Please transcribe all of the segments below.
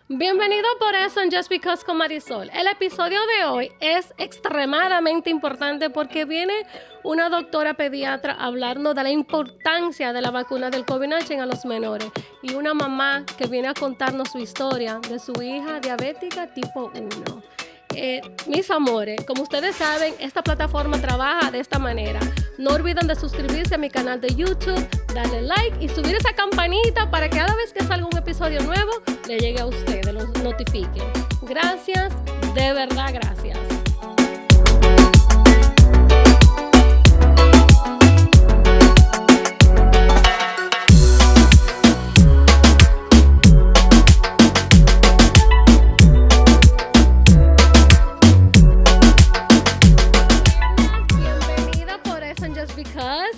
Bienvenido por eso en Just Because con Marisol. El episodio de hoy es extremadamente importante porque viene una doctora pediatra a hablarnos de la importancia de la vacuna del COVID-19 a los menores y una mamá que viene a contarnos su historia de su hija diabética tipo 1. Mis amores, como ustedes saben, esta plataforma trabaja de esta manera. No olviden de suscribirse a mi canal de YouTube, darle like y subir esa campanita para que cada vez que salga un episodio nuevo le llegue a ustedes, los notifique. Gracias, de verdad, gracias.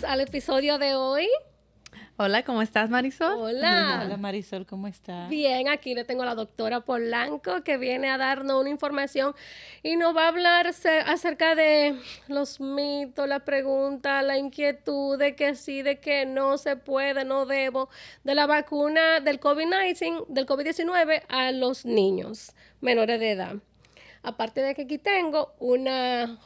Al episodio de hoy. Hola, ¿cómo estás, Marisol? Hola. Hola, Marisol, ¿cómo estás? Bien, aquí le tengo a la doctora Polanco que viene a darnos una información y nos va a hablar acerca de los mitos, la pregunta, la inquietud de que sí, de que no se puede, no debo, de la vacuna del COVID-19 a los niños menores de edad. Aparte de que aquí tengo una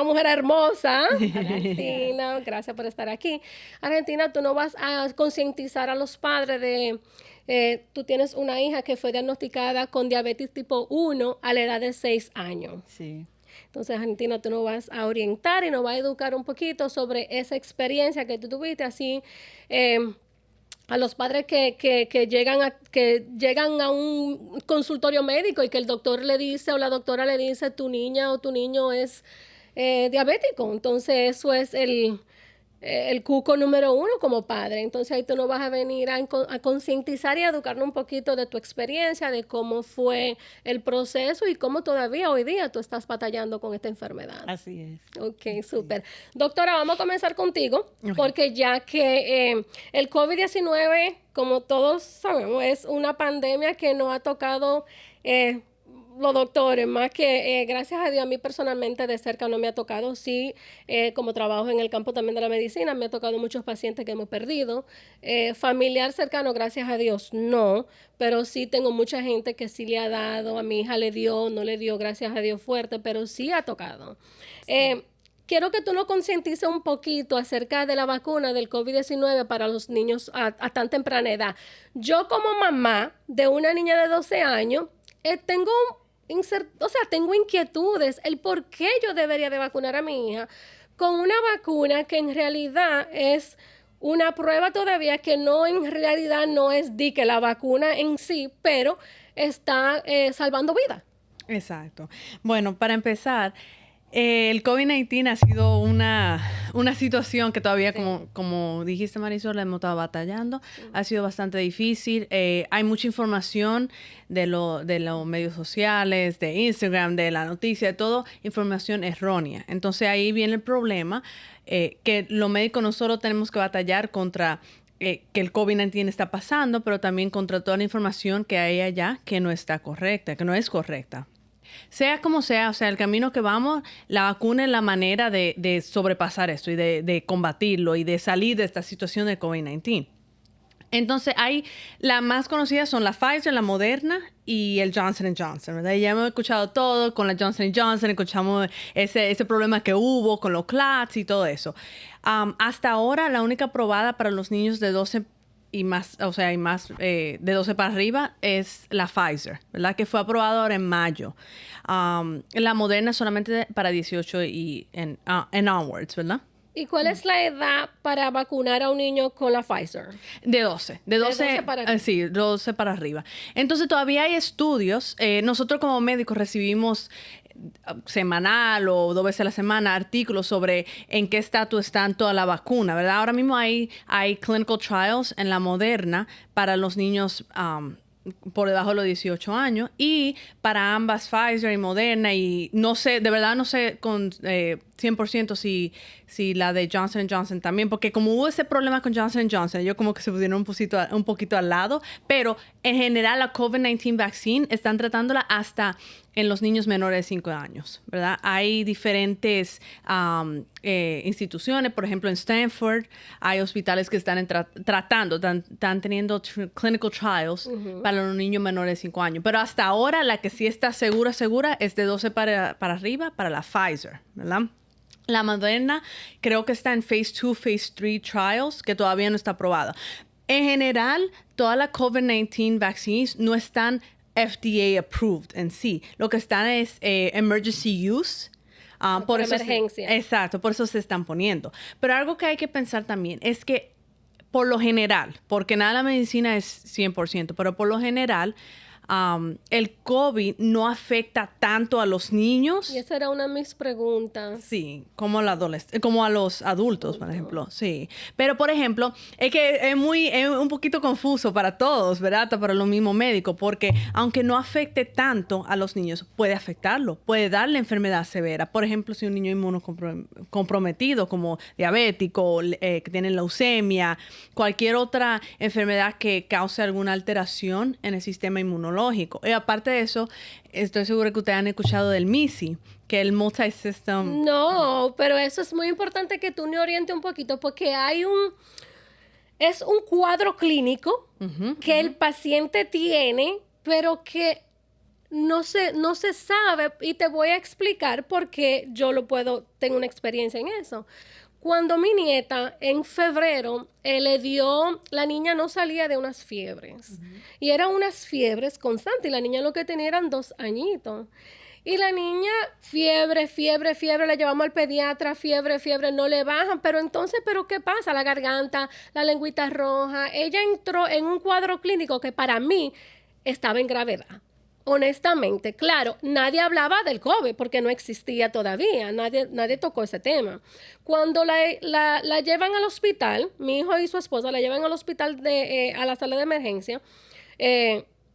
mujer hermosa, Argentina, gracias por estar aquí. Argentina, tú no vas a concientizar a los padres de, tú tienes una hija que fue diagnosticada con diabetes tipo 1 a la edad de 6 años. Sí. Entonces, Argentina, tú nos vas a orientar y nos vas a educar un poquito sobre esa experiencia que tú tuviste, así a los padres que llegan a un consultorio médico y que el doctor le dice o la doctora le dice tu niña o tu niño es diabético. Entonces eso es el cuco número 1 como padre. Entonces ahí tú nos vas a venir a concientizar y a educarnos un poquito de tu experiencia, de cómo fue el proceso y cómo todavía hoy día tú estás batallando con esta enfermedad. Así es. Ok, súper. Doctora, vamos a comenzar contigo, porque ya que el COVID-19, como todos sabemos, es una pandemia que nos ha tocado los doctores, más que gracias a Dios, a mí personalmente de cerca no me ha tocado. Sí, como trabajo en el campo también de la medicina, me ha tocado muchos pacientes que hemos perdido. Familiar cercano, gracias a Dios, no, pero sí tengo mucha gente que sí le ha dado, a mi hija le dio, no le dio, gracias a Dios fuerte, pero sí ha tocado. Sí. Quiero que tú nos concientices un poquito acerca de la vacuna del COVID-19 para los niños a tan temprana edad. Yo como mamá de una niña de 12 años, tengo inquietudes, el por qué yo debería de vacunar a mi hija con una vacuna que en realidad es una prueba todavía que no, en realidad no es de que la vacuna en sí, pero está salvando vidas. Exacto. Bueno, para empezar, el COVID-19 ha sido una situación que todavía, sí, como dijiste, Marisol, hemos estado batallando. Sí. Ha sido bastante difícil. Hay mucha información de los medios sociales, de Instagram, de la noticia, de todo, información errónea. Entonces ahí viene el problema, que los médicos nosotros tenemos que batallar contra que el COVID-19 está pasando, pero también contra toda la información que hay allá que no está correcta, que no es correcta. Sea como sea, o sea, el camino que vamos, la vacuna es la manera de sobrepasar esto y de combatirlo y de salir de esta situación de COVID-19. Entonces, las más conocidas son la Pfizer, la Moderna y el Johnson & Johnson, ¿verdad? Ya hemos escuchado todo con la Johnson & Johnson, escuchamos ese problema que hubo con los CLATs y todo eso. Hasta ahora, la única aprobada para los niños de 12 y más, o sea, de 12 para arriba es la Pfizer, ¿verdad? Que fue aprobada ahora en mayo. La Moderna solamente para 18 y en onwards, ¿verdad? ¿Y cuál es la edad para vacunar a un niño con la Pfizer? De 12. De 12 para arriba. Sí, 12 para arriba. Entonces, todavía hay estudios. Nosotros como médicos recibimos semanal o 2 veces a la semana artículos sobre en qué estatus están toda la vacuna, ¿verdad? Ahora mismo hay clinical trials en la Moderna para los niños por debajo de los 18 años y para ambas Pfizer y Moderna, y no sé, de verdad no sé con 100% si la de Johnson & Johnson también, porque como hubo ese problema con Johnson & Johnson, ellos como que se pusieron un poquito al lado, pero en general la COVID-19 vaccine están tratándola hasta en los niños menores de 5 años, ¿verdad? Hay diferentes instituciones, por ejemplo, en Stanford hay hospitales que están tratando, están teniendo clinical trials para para los niños menores de 5 años. Pero hasta ahora la que sí está segura es de 12 para arriba para la Pfizer, ¿verdad? La Moderna creo que está en Phase 2, Phase 3 trials, que todavía no está aprobada. En general, todas las COVID-19 vaccines no están FDA approved en sí. Lo que están es emergency use. Por eso emergencia. Exacto, por eso se están poniendo. Pero algo que hay que pensar también es que por lo general, porque nada de la medicina es 100%, pero por lo general, el COVID no afecta tanto a los niños. Y esa era una de mis preguntas. Sí, como como a los adultos, por ejemplo. Sí. Pero, por ejemplo, es que es un poquito confuso para todos, ¿verdad? Hasta para los mismos médicos, porque aunque no afecte tanto a los niños, puede afectarlo, puede darle enfermedad severa. Por ejemplo, si un niño inmunocomprometido, como diabético, que tiene leucemia, cualquier otra enfermedad que cause alguna alteración en el sistema inmunológico. Y aparte de eso, estoy segura que ustedes han escuchado del MISI, que es el Multisystem. No, pero eso es muy importante que tú me orientes un poquito, porque es un cuadro clínico que el paciente tiene, pero que no se sabe, y te voy a explicar por qué tengo una experiencia en eso. Cuando mi nieta en febrero la niña no salía de unas fiebres. Y eran unas fiebres constantes. Y la niña lo que tenía eran 2 añitos. Y la niña, fiebre, la llevamos al pediatra, fiebre, no le bajan. Pero entonces, ¿qué pasa? La garganta, la lengüita roja. Ella entró en un cuadro clínico que para mí estaba en gravedad. Honestamente, claro, nadie hablaba del COVID porque no existía todavía, nadie tocó ese tema. Cuando la llevan al hospital, mi hijo y su esposa la llevan al hospital a la sala de emergencia,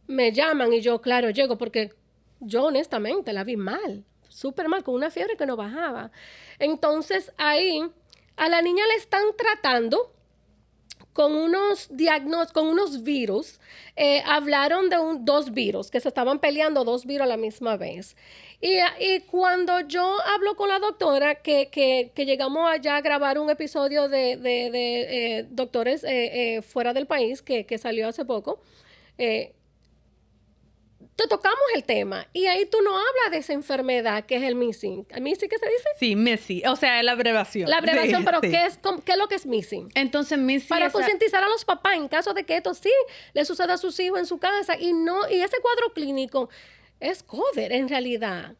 me llaman y yo, claro, llego porque yo honestamente la vi mal, súper mal, con una fiebre que no bajaba. Entonces ahí a la niña le están tratando con unos virus. Hablaron de 2 virus, que se estaban peleando 2 virus a la misma vez. Y cuando yo hablo con la doctora, que llegamos allá a grabar un episodio de doctores fuera del país, que salió hace poco, te tocamos el tema y ahí tú no hablas de esa enfermedad que es el MIS-C. ¿MIS-C qué se dice? Sí, MIS-C, o sea, es la abreviación. La abreviación, sí, pero sí. ¿qué es lo que es MIS-C? Entonces, MIS-C para concientizar a los papás en caso de que esto sí le suceda a sus hijos en su casa y ese cuadro clínico es COVID en realidad.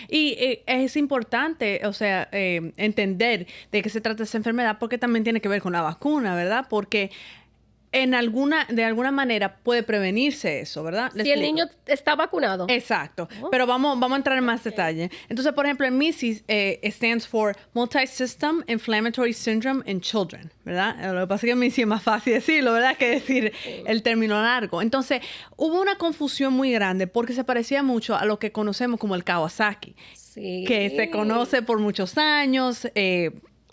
Y es importante, o sea, entender de qué se trata esa enfermedad porque también tiene que ver con la vacuna, ¿verdad? Porque de alguna manera puede prevenirse eso, ¿verdad? Si el niño está vacunado. Exacto. Pero vamos a entrar en más detalle. Entonces, por ejemplo, el MIS-C stands for Multisystem Inflammatory Syndrome in Children, ¿verdad? Lo que pasa es que MIS-C es más fácil decirlo, ¿verdad? Que decir el término largo. Entonces, hubo una confusión muy grande porque se parecía mucho a lo que conocemos como el Kawasaki, que se conoce por muchos años.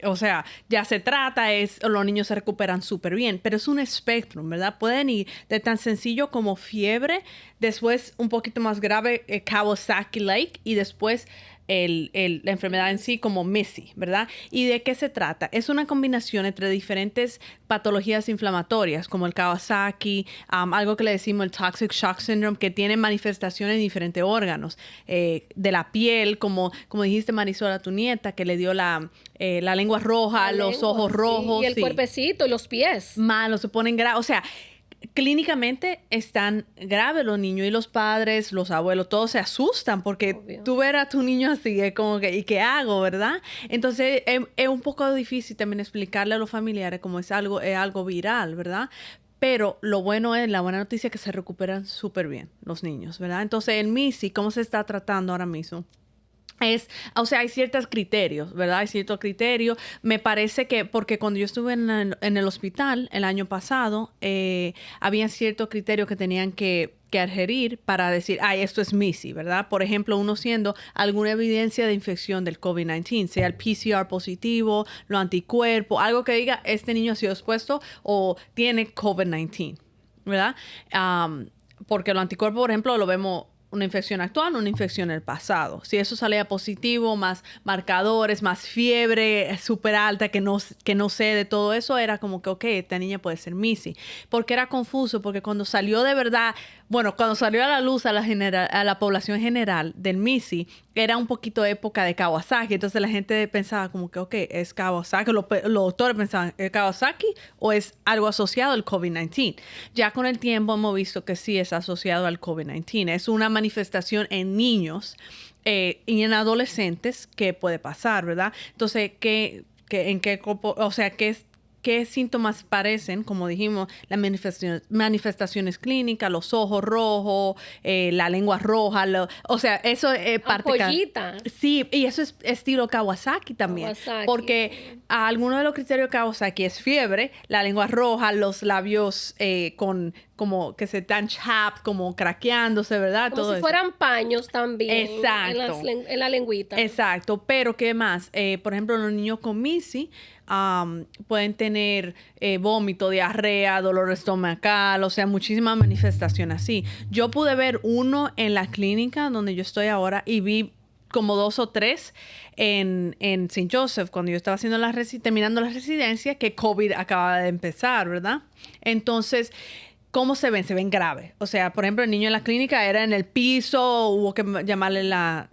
O sea, ya se trata, los niños se recuperan súper bien, pero es un espectro, ¿verdad? Pueden ir de tan sencillo como fiebre, después un poquito más grave, Kawasaki-like, y después la enfermedad en sí como MIS-C, ¿verdad? ¿Y de qué se trata? Es una combinación entre diferentes patologías inflamatorias, como el Kawasaki, algo que le decimos el Toxic Shock Syndrome, que tiene manifestaciones en diferentes órganos, de la piel, como dijiste, Marisol, a tu nieta, que le dio la lengua roja, los ojos rojos. Y el cuerpecito y los pies. Malos, se ponen graves. O sea, clínicamente están graves los niños y los padres, los abuelos, todos se asustan porque obvio. Tú ver a tu niño así es como que, ¿y qué hago, verdad? Entonces es un poco difícil también explicarle a los familiares como es algo viral, ¿verdad? Pero la buena noticia es que se recuperan súper bien los niños, ¿verdad? Entonces el MIS-C, ¿cómo se está tratando ahora mismo? O sea, hay ciertos criterios, ¿verdad? Hay ciertos criterios. Me parece que, porque cuando yo estuve en el hospital el año pasado, había ciertos criterios que tenían que adherir para decir, esto es MIS-C, ¿verdad? Por ejemplo, uno siendo alguna evidencia de infección del COVID-19, sea el PCR positivo, los anticuerpos, algo que diga, este niño ha sido expuesto o tiene COVID-19, ¿verdad? Porque los anticuerpos, por ejemplo, lo vemos una infección actual, una infección en el pasado. Si eso salía positivo, más marcadores, más fiebre súper alta, que no sé de todo eso, era como que, ok, esta niña puede ser MIS-C. Porque era confuso, porque cuando salió de verdad bueno, cuando salió a la luz a la población general del MIS-C, era un poquito época de Kawasaki. Entonces la gente pensaba como que, ok, es Kawasaki. Los doctores pensaban, ¿es Kawasaki o es algo asociado al COVID-19? Ya con el tiempo hemos visto que sí es asociado al COVID-19. Es una manifestación en niños y en adolescentes que puede pasar, ¿verdad? Entonces, ¿qué síntomas parecen? Como dijimos, las manifestaciones clínicas, los ojos rojos, la lengua roja, o sea, eso es parte... Ampollita. Sí, y eso es estilo Kawasaki también. Kawasaki, porque sí. alguno de los criterios de Kawasaki es fiebre, la lengua roja, los labios como que se están chapped, como craqueándose, ¿verdad? Como todo si eso. fueran paños también. Exacto. En la lengüita. Exacto, pero ¿qué más? Por ejemplo, los niños con MIS-C pueden tener vómito, diarrea, dolor estomacal, o sea, muchísimas manifestaciones así. Yo pude ver uno en la clínica donde yo estoy ahora y vi como 2 o 3 en St. Joseph, cuando yo estaba haciendo terminando la residencia, que COVID acababa de empezar, ¿verdad? Entonces, ¿cómo se ven? Se ven graves. O sea, por ejemplo, el niño en la clínica era en el piso, hubo que llamarle la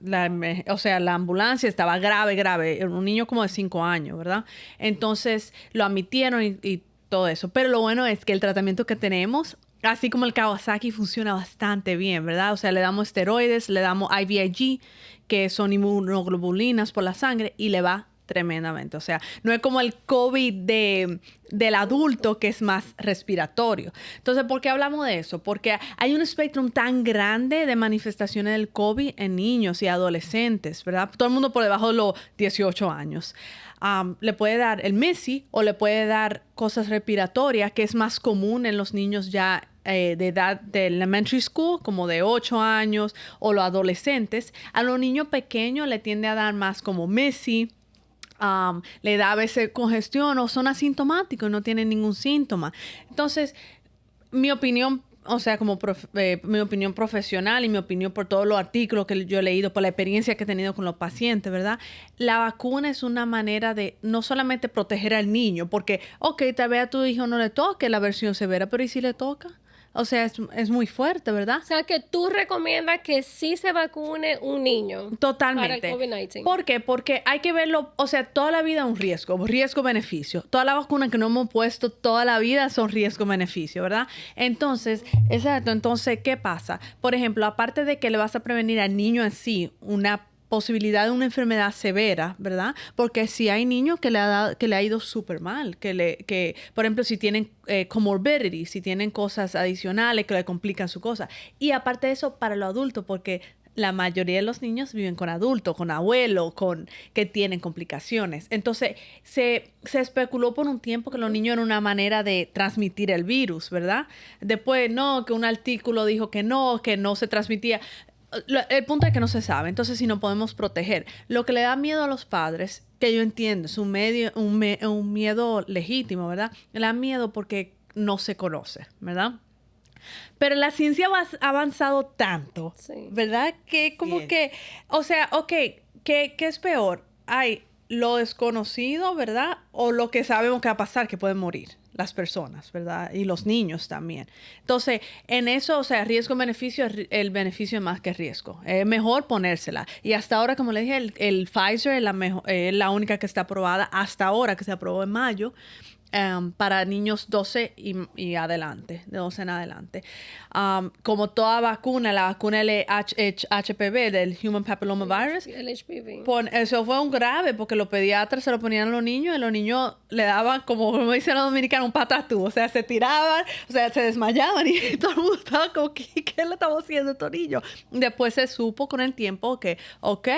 ambulancia, estaba grave. Era un niño como de 5 años, ¿verdad? Entonces, lo admitieron y todo eso. Pero lo bueno es que el tratamiento que tenemos, así como el Kawasaki, funciona bastante bien, ¿verdad? O sea, le damos esteroides, le damos IVIG, que son inmunoglobulinas por la sangre, y le va tremendamente. O sea, no es como el COVID del adulto, que es más respiratorio. Entonces, ¿por qué hablamos de eso? Porque hay un espectro tan grande de manifestaciones del COVID en niños y adolescentes, ¿verdad? Todo el mundo por debajo de los 18 años. Le puede dar el MIS-C o le puede dar cosas respiratorias, que es más común en los niños ya de edad de elementary school, como de 8 años, o los adolescentes. A los niños pequeños le tiende a dar más como MIS-C. Le da a veces congestión o son asintomáticos y no tienen ningún síntoma. Entonces, mi opinión, o sea, como mi opinión profesional y mi opinión por todos los artículos que yo he leído, por la experiencia que he tenido con los pacientes, ¿verdad? La vacuna es una manera de no solamente proteger al niño, porque, ok, tal vez a tu hijo no le toque la versión severa, pero ¿y si le toca? O sea, es muy fuerte, ¿verdad? O sea, que tú recomiendas que sí se vacune un niño. Totalmente. Para el COVID-19. ¿Por qué? Porque hay que verlo, o sea, toda la vida es un riesgo-beneficio. Todas las vacunas que no hemos puesto toda la vida son riesgo-beneficio, ¿verdad? Entonces, exacto. Entonces, ¿qué pasa? Por ejemplo, aparte de que le vas a prevenir al niño en sí una posibilidad de una enfermedad severa, ¿verdad? Porque si hay niños que le ha ido súper mal, que, por ejemplo, si tienen comorbidities, si tienen cosas adicionales que le complican su cosa. Y aparte de eso, para los adultos, porque la mayoría de los niños viven con adultos, con abuelos, que tienen complicaciones. Entonces, se especuló por un tiempo que los niños eran una manera de transmitir el virus, ¿verdad? Después, no, que un artículo dijo que no se transmitía. El punto es que no se sabe. Entonces, si no podemos proteger. Lo que le da miedo a los padres, que yo entiendo, es un miedo legítimo, ¿verdad? Le da miedo porque no se conoce, ¿verdad? Pero la ciencia ha avanzado tanto, sí, ¿verdad? Que como bien. Que, o sea, ok, ¿qué es peor? Hay lo desconocido, ¿verdad? O lo que sabemos que va a pasar, que pueden morir las personas, ¿verdad? Y los niños también. Entonces, en eso, o sea, riesgo-beneficio, el beneficio es más que riesgo. Es mejor ponérsela. Y hasta ahora, como le dije, el Pfizer es la única que está aprobada hasta ahora, que se aprobó en mayo, para niños 12 y adelante, de 12 en adelante. Como toda vacuna, la vacuna HPV, del Human Papilloma Virus, el HPV. Eso fue un grave, porque los pediatras se lo ponían a los niños y los niños le daban, como dicen los dominicanos, un patatú. O sea, se tiraban, o sea, se desmayaban y todo el mundo estaba como, ¿qué le estamos haciendo a estos niños? Después se supo con el tiempo que, ok,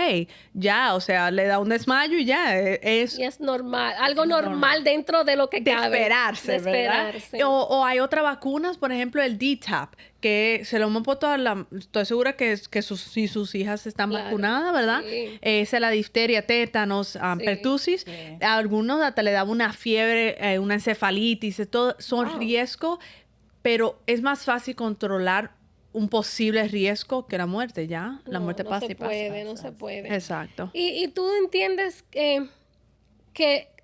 ya, o sea, le da un desmayo y ya. Y es normal, algo normal dentro de lo que de esperarse, ¿verdad? O hay otras vacunas, por ejemplo, el DTaP, que se lo hemos puesto estoy segura que si sus hijas están vacunadas, ¿verdad? Sí. Es la difteria, tétanos, pertussis. Sí. A algunos hasta le daba una fiebre, una encefalitis, todo son riesgos, pero es más fácil controlar un posible riesgo que la muerte, ¿ya? La muerte pasa y pasa. No se puede. Exacto. Y tú entiendes que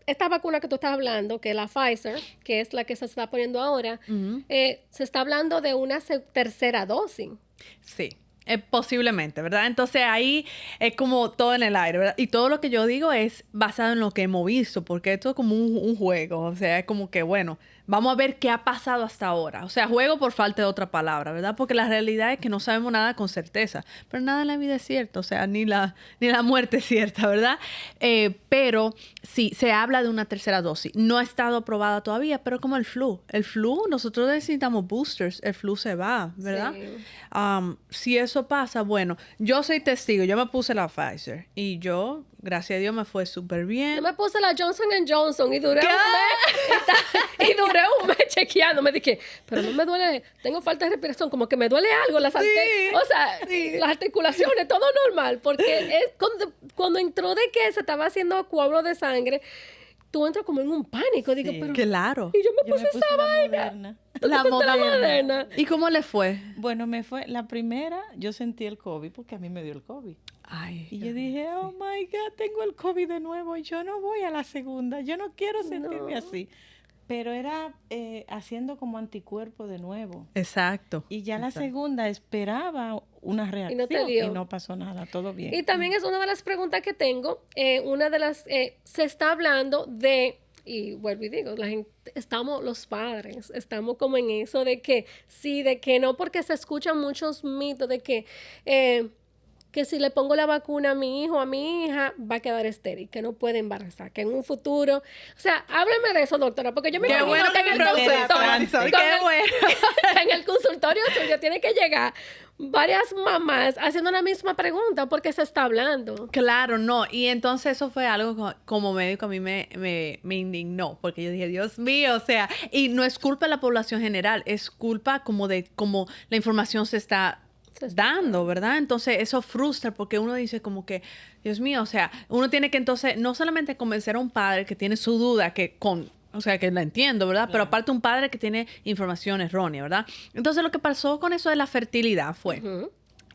esta vacuna que tú estás hablando, que es la Pfizer, que es la que se está poniendo ahora, se está hablando de una tercera dosis. Sí. Posiblemente, ¿verdad? Entonces ahí es como todo en el aire, ¿verdad? Y todo lo que yo digo es basado en lo que hemos visto, porque esto es como un juego, o sea, es como que, bueno, vamos a ver qué ha pasado hasta ahora. O sea, juego por falta de otra palabra, ¿verdad? Porque la realidad es que no sabemos nada con certeza, pero nada en la vida es cierto, o sea, ni la muerte es cierta, ¿verdad? Pero sí, se habla de una tercera dosis. No ha estado aprobada todavía, pero como el flu. El flu, nosotros necesitamos boosters, el flu se va, ¿verdad? Sí. Si eso pasa, bueno, yo soy testigo, yo me puse la Pfizer y yo, gracias a Dios, me fue súper bien. Yo me puse la Johnson & Johnson y duré un mes chequeando. Me dije, pero no me duele, tengo falta de respiración, como que me duele algo, las articulaciones, todo normal, porque es cuando entró de que se estaba haciendo coágulo de sangre, tú entras como en un pánico. Digo, pero... Claro. Y yo me puse esa vaina. La Moderna. ¿Y cómo le fue? Bueno, me fue la primera, yo sentí el COVID porque a mí me dio el COVID. Ay, y yo dije, oh my God, tengo el COVID de nuevo y yo no voy a la segunda, yo no quiero sentirme así. Pero era haciendo como anticuerpo de nuevo. Exacto. Y ya la segunda esperaba una reacción y no pasó nada, todo bien. Y también es una de las preguntas que tengo, una de las, se está hablando de, y vuelvo y digo, la gente, los padres, estamos como en eso de que sí, de que no, porque se escuchan muchos mitos de que si le pongo la vacuna a mi hijo o a mi hija, va a quedar estéril, que no puede embarazar, que en un futuro... O sea, háblame de eso, doctora, porque yo me imagino que en el consultorio suyo tiene que llegar varias mamás haciendo la misma pregunta porque se está hablando. Claro, no. Y entonces eso fue algo como médico a mí me indignó, porque yo dije, Dios mío, o sea, y no es culpa de la población general, es culpa como de cómo la información se está dando, ¿verdad? Entonces eso frustra porque uno dice como que, Dios mío, o sea, uno tiene que entonces no solamente convencer a un padre que tiene su duda, o sea, que la entiendo, ¿verdad? Claro. Pero aparte un padre que tiene información errónea, ¿verdad? Entonces lo que pasó con eso de la fertilidad fue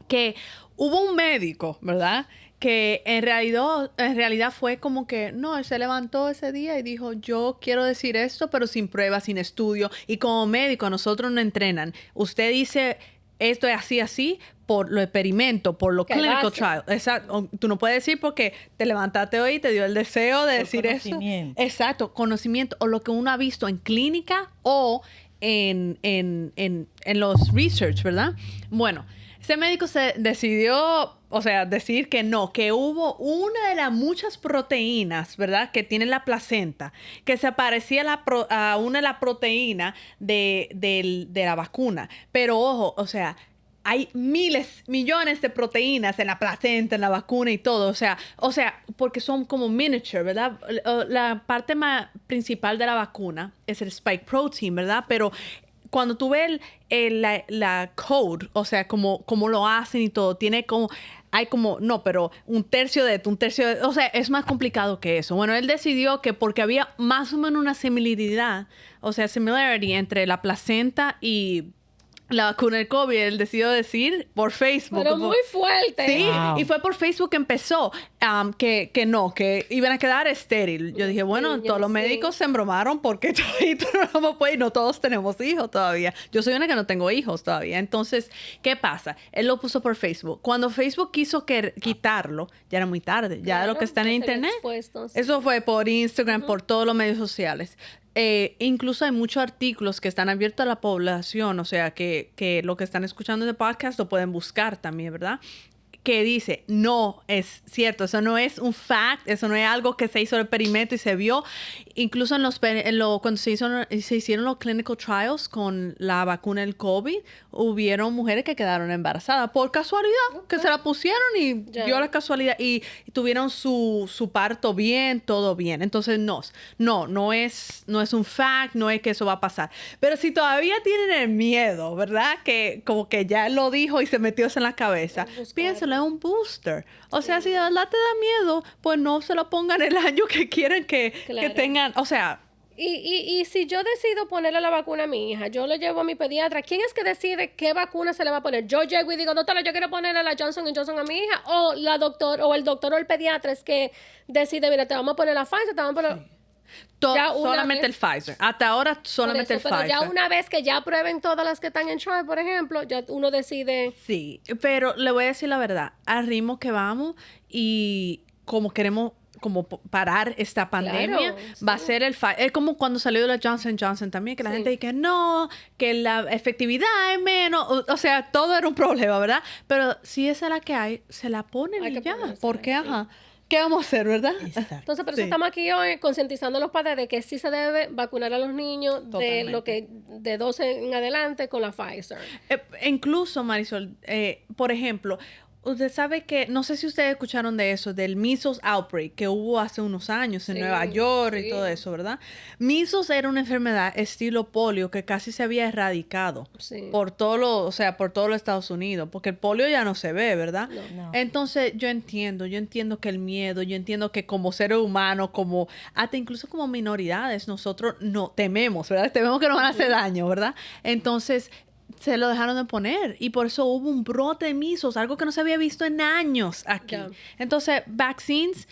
que hubo un médico, ¿verdad? Que en realidad fue como que, no, él se levantó ese día y dijo, yo quiero decir esto, pero sin pruebas, sin estudio. Y como médico a nosotros nos entrenan. Usted dice... Esto es así, por lo experimento, por lo clinical trial. Exacto. Tú no puedes decir porque te levantaste hoy y te dio el deseo de decir eso. Exacto, conocimiento o lo que uno ha visto en clínica o en los research, ¿verdad? Bueno, ese médico se decidió, decir que no, que hubo una de las muchas proteínas, ¿verdad? Que tiene la placenta, que se parecía a una de las proteínas de la vacuna. Pero ojo, o sea, hay millones de proteínas en la placenta, en la vacuna y todo. O sea, porque son como miniature, ¿verdad? La parte más principal de la vacuna es el spike protein, ¿verdad? Pero cuando tú ves la code, o sea, como lo hacen y todo, pero un tercio de esto, o sea, es más complicado que eso. Bueno, él decidió que porque había más o menos una similarity entre la placenta y la vacuna del COVID, él decidió decir por Facebook. Pero muy fuerte. Sí, wow. Y fue por Facebook que empezó que iban a quedar estéril. Yo dije, bueno, todos los médicos se embromaron porque no todos tenemos hijos todavía. Yo soy una que no tengo hijos todavía. Entonces, ¿qué pasa? Él lo puso por Facebook. Cuando Facebook quiso quitarlo, ya era muy tarde. Ya lo que está en internet. Eso fue por Instagram, por todos los medios sociales. Incluso hay muchos artículos que están abiertos a la población, o sea, que lo que están escuchando de podcast lo pueden buscar también, ¿verdad? Que dice, no es cierto, eso no es un fact, eso no es algo que se hizo el experimento y se vio. Incluso cuando se hicieron los clinical trials con la vacuna del COVID, hubieron mujeres que quedaron embarazadas por casualidad, que se la pusieron y dio la casualidad y tuvieron su parto bien, todo bien. Entonces, no es un fact, no es que eso va a pasar. Pero si todavía tienen el miedo, ¿verdad? Que como que ya lo dijo y se metió eso en la cabeza, piénsalo, es un booster. O sea, si de verdad te da miedo, pues no se lo pongan el año que quieren que tengan, o sea... Y si yo decido ponerle la vacuna a mi hija, yo le llevo a mi pediatra, ¿quién es que decide qué vacuna se le va a poner? Yo llego y digo, doctora, yo quiero ponerle la Johnson & Johnson a mi hija, o el doctor o el pediatra es que decide, mira, te vamos a poner la Pfizer, te vamos a poner... Sí. Solamente el Pfizer. Hasta ahora solamente el Pfizer. Pero ya una vez que ya prueben todas las que están en trial, por ejemplo, ya uno decide. Sí, pero le voy a decir la verdad. Al ritmo que vamos y como queremos parar esta pandemia, va a ser el Pfizer. Es como cuando salió la Johnson Johnson también, que la gente dice que no, que la efectividad es menos. O sea, todo era un problema, ¿verdad? Pero si esa es la que hay, se la ponen y ya. Porque, ajá. ¿Qué vamos a hacer, verdad? Exacto. Entonces, por eso estamos aquí hoy concientizando a los padres de que sí se debe vacunar a los niños de 12 en adelante con la Pfizer. Incluso, Marisol, por ejemplo, usted sabe que, no sé si ustedes escucharon de eso, del measles outbreak que hubo hace unos años en Nueva York y todo eso, ¿verdad? Measles era una enfermedad estilo polio que casi se había erradicado por todo por todos los Estados Unidos, porque el polio ya no se ve, ¿verdad? No. Entonces, yo entiendo que el miedo, yo entiendo que como seres humanos, como hasta incluso como minoridades, nosotros no tememos, ¿verdad? Tememos que nos van a hacer daño, ¿verdad? Entonces, se lo dejaron de poner y por eso hubo un brote de measles, algo que no se había visto en años aquí. Entonces, vaccines,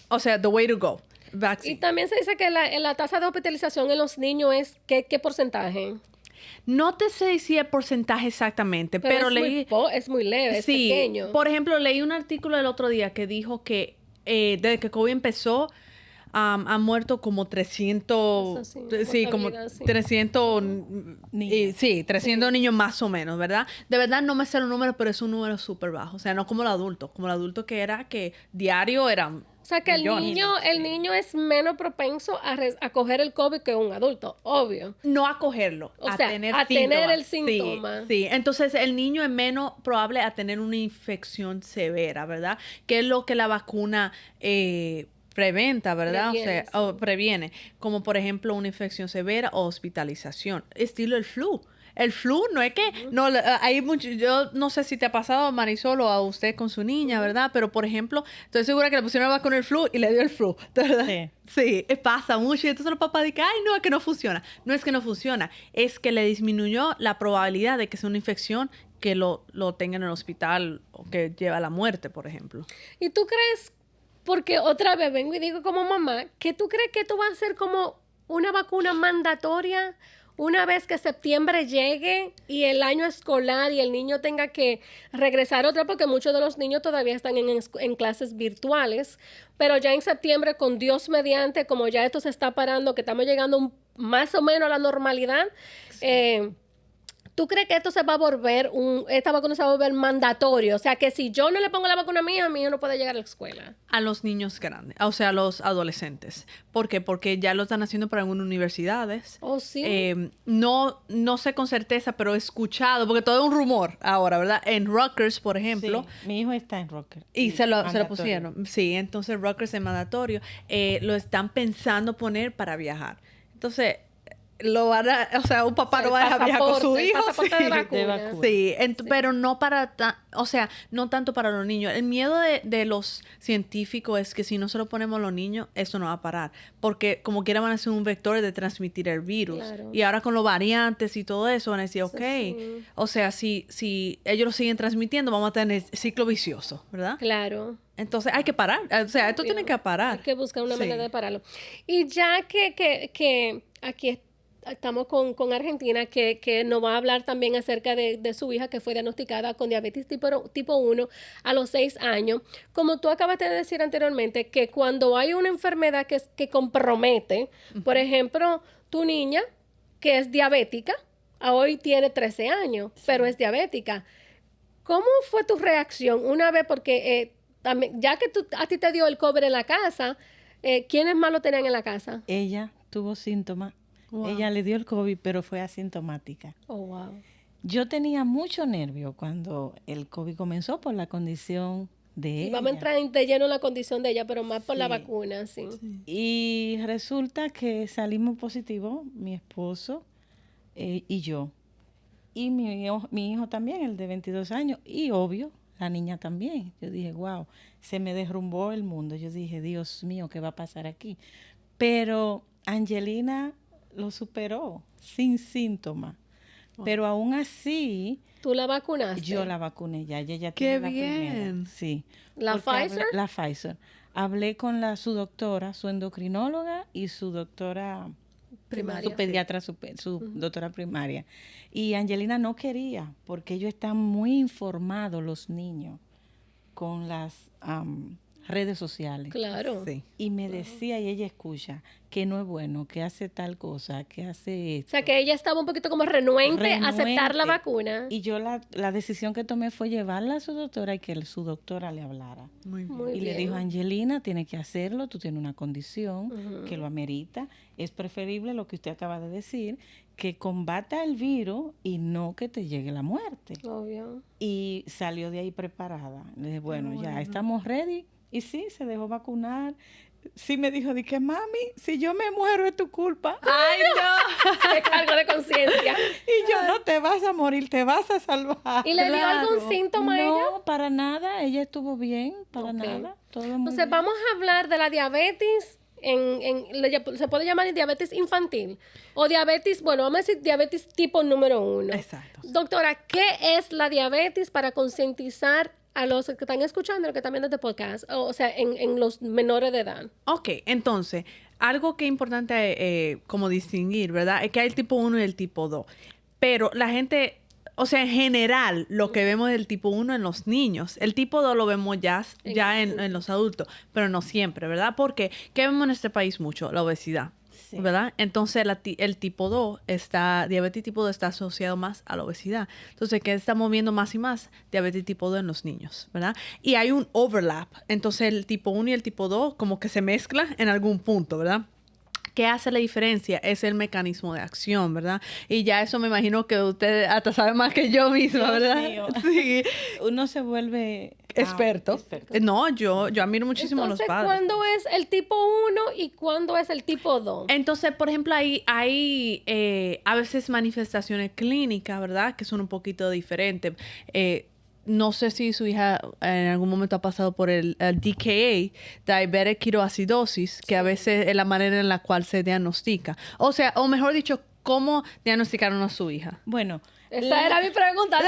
o sea, the way to go. Vaccine. Y también se dice que la tasa de hospitalización en los niños es, ¿qué porcentaje? No te sé decir el porcentaje exactamente, pero leí... es muy leve, es pequeño. Por ejemplo, leí un artículo el otro día que dijo que desde que COVID empezó, han muerto como 300, como 300, 300 niños más o menos, ¿verdad? De verdad no me sé los números, pero es un número súper bajo. O sea, no como el adulto que era que diario eran. O sea, que el niño es menos propenso a coger el COVID que un adulto, obvio. No a cogerlo, a tener el síntoma. Sí, entonces el niño es menos probable a tener una infección severa, ¿verdad? Que es lo que la vacuna preventa, ¿verdad? Previene, como por ejemplo una infección severa o hospitalización, estilo el flu. El flu no es que, hay mucho, yo no sé si te ha pasado, Marisol, o a usted con su niña, ¿verdad? Pero, por ejemplo, estoy segura que le pusieron la vacuna el flu y le dio el flu, ¿verdad? Sí, pasa mucho. Y entonces los papás dicen, ay, no, es que no funciona. No es que no funciona, es que le disminuyó la probabilidad de que sea una infección que lo tengan en el hospital o que lleva a la muerte, por ejemplo. ¿Y tú crees, porque otra vez vengo y digo como mamá, que tú crees que esto va a ser como una vacuna mandatoria una vez que septiembre llegue y el año escolar y el niño tenga que regresar otra, porque muchos de los niños todavía están en clases virtuales, pero ya en septiembre, con Dios mediante, como ya esto se está parando, que estamos llegando más o menos a la normalidad, ¿tú crees que esta vacuna se va a volver mandatorio? O sea, que si yo no le pongo la vacuna mía, mi hijo no puede llegar a la escuela. A los niños grandes, o sea, a los adolescentes. ¿Por qué? Porque ya lo están haciendo para algunas universidades. Oh, sí. No sé con certeza, pero he escuchado, porque todo es un rumor ahora, ¿verdad? En Rutgers, por ejemplo. Sí, mi hijo está en Rutgers. Y se lo pusieron. Sí, entonces Rutgers es mandatorio. Lo están pensando poner para viajar. Entonces, un papá no va a dejar viajar con su hijo. Sí, pero no no tanto para los niños. El miedo de los científicos es que si no se lo ponemos a los niños, eso no va a parar. Porque como quiera van a ser un vector de transmitir el virus. Claro. Y ahora con los variantes y todo eso van a decir, o sea, si ellos lo siguen transmitiendo, vamos a tener ciclo vicioso, ¿verdad? Claro. Entonces hay que parar. O sea, esto tiene que parar. Hay que buscar una manera de pararlo. Y ya que aquí estamos con Argentina, que nos va a hablar también acerca de su hija que fue diagnosticada con diabetes tipo 1 a los 6 años. Como tú acabaste de decir anteriormente, que cuando hay una enfermedad que compromete, por ejemplo, tu niña, que es diabética, hoy tiene 13 años, pero es diabética. ¿Cómo fue tu reacción una vez? Porque también, ya que a ti te dio el COVID en la casa, ¿quiénes más lo tenían en la casa? Ella tuvo síntomas. Wow. Ella le dio el COVID, pero fue asintomática. Oh, wow. Yo tenía mucho nervio cuando el COVID comenzó por la condición de ella. Vamos a entrar de lleno en la condición de ella, pero más por la vacuna, sí. Y resulta que salimos positivos, mi esposo y yo. Y mi hijo también, el de 22 años. Y obvio, la niña también. Yo dije, wow, se me derrumbó el mundo. Yo dije, Dios mío, ¿qué va a pasar aquí? Pero Angelina lo superó sin síntomas. Pero aún así, ¿Tú la vacunaste? yo la vacuné ya. Ella ya ¡Qué tiene la primera. bien! Sí. ¿La Porque Pfizer? La Pfizer. Hablé con su doctora, su endocrinóloga y su doctora Primaria. su pediatra, su doctora primaria. Y Angelina no quería, porque ellos están muy informados, los niños, con las redes sociales. Claro. Sí. Y me decía, y ella escucha, que no es bueno, que hace tal cosa, que hace O esto. sea, que ella estaba un poquito como renuente a aceptar la Renuente. vacuna. Y yo la decisión que tomé fue llevarla a su doctora y que su doctora le hablara. Muy bien. Muy Y le bien. dijo, Angelina, tiene que hacerlo, tú tienes una condición que lo amerita. Es preferible lo que usted acaba de decir, que combata el virus y no que te llegue la muerte. Obvio. Y salió de ahí preparada. Le dije, bueno, ya estamos ready. Y sí, se dejó vacunar. Sí me dijo, di que mami, si yo me muero es tu culpa. ¡Ay, no! Qué cargo de conciencia. Y yo, no te vas a morir, te vas a salvar. ¿Y le dio algún síntoma a ella? No, para nada. Ella estuvo bien, para Ok. nada. Todo muy Entonces, bien. vamos a hablar de la diabetes. Se puede llamar diabetes infantil o diabetes, bueno, vamos a decir diabetes tipo número 1. Exacto. Doctora, ¿qué es la diabetes para concientizar a los que están escuchando, los que están viendo este podcast, o sea, en los menores de edad? Ok, entonces, algo que es importante como distinguir, ¿verdad? Es que hay el tipo 1 y el tipo 2. Pero la gente, o sea, en general, lo que vemos del tipo 1 en los niños, el tipo 2 lo vemos ya en los adultos, pero no siempre, ¿verdad? Porque, ¿qué vemos en este país mucho? La obesidad. Sí. ¿Verdad? Entonces, el tipo 2 diabetes tipo 2 está asociado más a la obesidad. Entonces, ¿qué estamos viendo más y más? Diabetes tipo 2 en los niños, ¿verdad? Y hay un overlap. Entonces, el tipo 1 y el tipo 2 como que se mezclan en algún punto, ¿verdad? ¿Qué hace la diferencia? Es el mecanismo de acción, ¿verdad? Y ya eso me imagino que usted hasta sabe más que yo misma, Dios ¿verdad? mío. Sí. Uno se vuelve Experto. No, yo admiro muchísimo Entonces, a los padres. ¿cuándo es el tipo 1 y cuándo es el tipo 2? Entonces, por ejemplo, hay a veces manifestaciones clínicas, ¿verdad? Que son un poquito diferentes. No sé si su hija en algún momento ha pasado por el DKA, diabetic ketoacidosis, que a veces es la manera en la cual se diagnostica. O sea, o mejor dicho, ¿cómo diagnosticaron a su hija? Bueno, Esa era mi pregunta.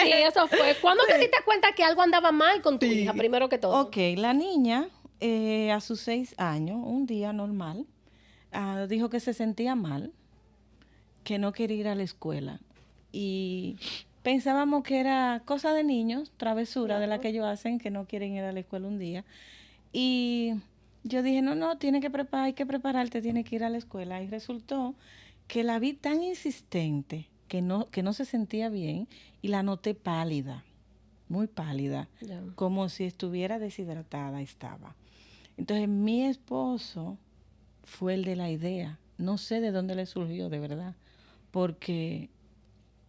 Sí, eso fue. ¿Cuándo te diste cuenta que algo andaba mal con tu hija, primero que todo? ok, la niña a sus 6 años, un día normal, dijo que se sentía mal, que no quería ir a la escuela. Y pensábamos que era cosa de niños, travesura de la que ellos hacen, que no quieren ir a la escuela un día. Y yo dije, no, hay que prepararte, tienes que ir a la escuela. Y resultó que la vi tan insistente que no se sentía bien y la noté pálida, muy pálida, Ya. como si estuviera deshidratada estaba. Entonces mi esposo fue el de la idea. No sé de dónde le surgió, de verdad, porque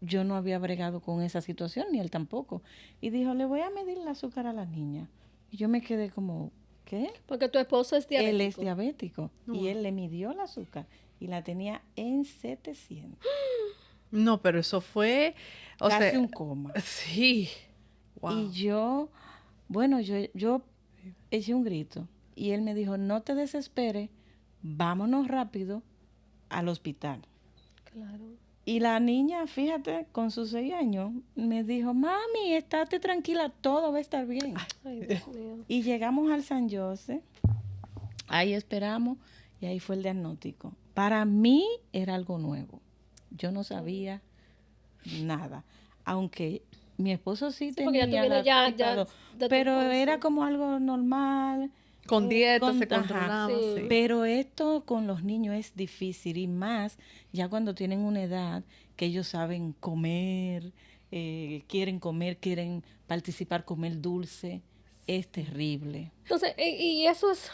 yo no había bregado con esa situación, ni él tampoco. Y dijo, le voy a medir el azúcar a la niña. Y yo me quedé como, ¿qué? Porque tu esposo es diabético. Él es diabético. Y él le midió el azúcar y la tenía en 700. No, pero eso fue... O Casi sea, un coma. sí. Wow. Y yo eché un grito. Y él me dijo, no te desesperes, vámonos rápido al hospital. Claro. Y la niña, fíjate, con sus 6 años, me dijo, mami, estate tranquila, todo va a estar bien. Ay, Dios mío. Y llegamos al San José, ahí esperamos, y ahí fue el diagnóstico. Para mí era algo nuevo. Yo no sabía nada. Aunque mi esposo sí porque ya tú tenía vienes ya diagnosticado, de tu pero esposo. era como algo normal. Con dieta se ajá. controlaba, Sí. sí. Pero esto con los niños es difícil y más ya cuando tienen una edad que ellos saben comer, quieren participar, comer dulce, es terrible. Entonces, y eso es,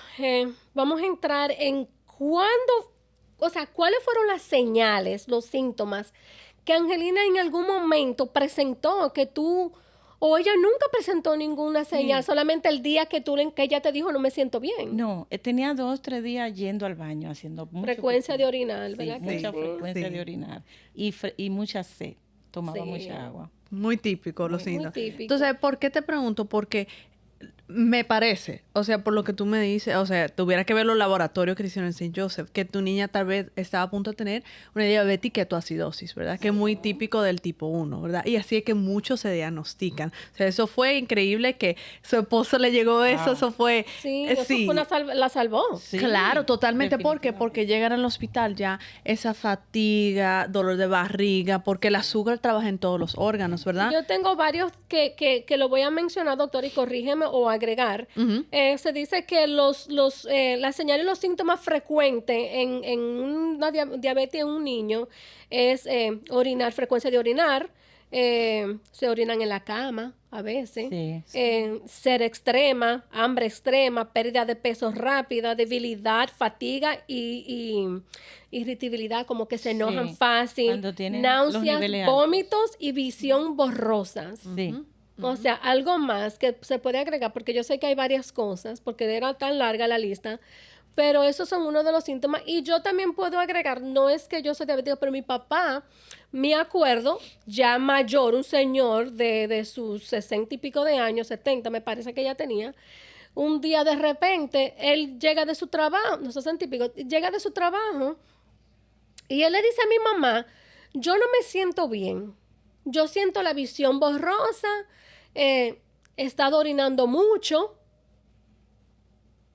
vamos a entrar en cuándo, o sea, cuáles fueron las señales, los síntomas que Angelina en algún momento presentó, que tú, o ella nunca presentó ninguna señal, solamente el día que ella te dijo no me siento bien. No, tenía 2, 3 días yendo al baño, haciendo mucho Frecuencia pipí. de orinar, Sí, ¿verdad? que mucha sí? frecuencia Sí. de orinar y mucha sed, tomaba Sí. mucha agua. Muy típico los Muy síntomas. típico. Entonces, ¿por qué te pregunto? Porque me parece, o sea, por lo que tú me dices, o sea, tuviera que ver los laboratorios que hicieron en St. Joseph, que tu niña tal vez estaba a punto de tener una diabetes ketoacidosis, ¿verdad? Que es muy típico del tipo 1, ¿verdad? Y así es que muchos se diagnostican. O sea, eso fue increíble que su esposo le llegó eso, eso fue... Sí, eso fue la salvó. Sí, claro, totalmente. ¿Por qué? Porque llegan al hospital ya esa fatiga, dolor de barriga, porque el azúcar trabaja en todos los órganos, ¿verdad? Yo tengo varios que lo voy a mencionar, doctor, y corrígeme o agregar. Se dice que las señales y los síntomas frecuentes en una diabetes en un niño es orinar, frecuencia de orinar, se orinan en la cama a veces, Sí, ser extrema, hambre extrema, pérdida de peso rápida, debilidad, fatiga y irritabilidad, como que se enojan Sí, fácil, cuando tienen los náuseas, niveles altos. vómitos y visión borrosas. sí. O sea, algo más que se puede agregar, porque yo sé que hay varias cosas, porque era tan larga la lista, pero esos son uno de los síntomas. Y yo también puedo agregar, no es que yo soy diabética, pero mi papá, me acuerdo, ya mayor, un señor de sus 60 y pico de años, 70 me parece que ya tenía, un día de repente, él llega de su trabajo, no 60 y pico, llega de su trabajo y él le dice a mi mamá, yo no me siento bien, yo siento la visión borrosa, he estado orinando mucho,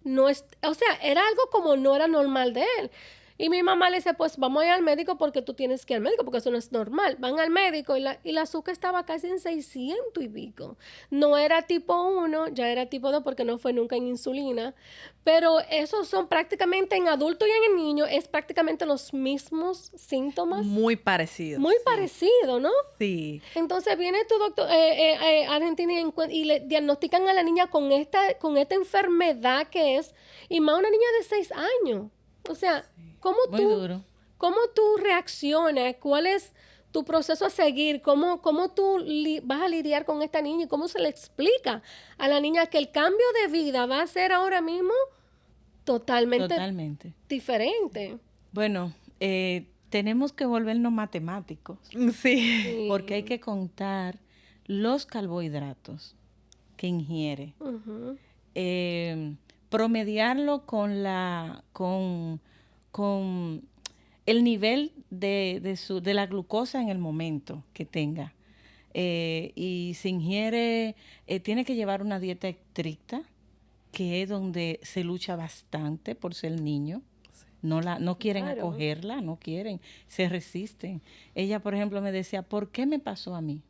no es, o sea, era algo como no era normal de él. Y mi mamá le dice, pues vamos a ir al médico porque tú tienes que ir al médico, porque eso no es normal. Van al médico y la azúcar estaba casi en 600 y pico. No era tipo 1, ya era tipo 2 porque no fue nunca en insulina. Pero esos son prácticamente en adulto y en el niño, es prácticamente los mismos síntomas. Muy parecido. Muy parecido, ¿no? Sí. Entonces viene tu doctor Argentina y le diagnostican a la niña con esta enfermedad que es, y más una niña de 6 años. O sea, Muy duro. ¿cómo tú reaccionas? ¿Cuál es tu proceso a seguir? ¿Cómo tú vas a lidiar con esta niña? ¿Y cómo se le explica a la niña que el cambio de vida va a ser ahora mismo totalmente diferente? Bueno, tenemos que volvernos matemáticos Sí. porque hay que contar los carbohidratos que ingiere. Ujú. Promediarlo con el nivel de la glucosa en el momento que tenga. Y se ingiere, tiene que llevar una dieta estricta, que es donde se lucha bastante por ser niño. No quieren Claro. acogerla, no quieren, se resisten. Ella, por ejemplo, me decía, ¿por qué me pasó a mí?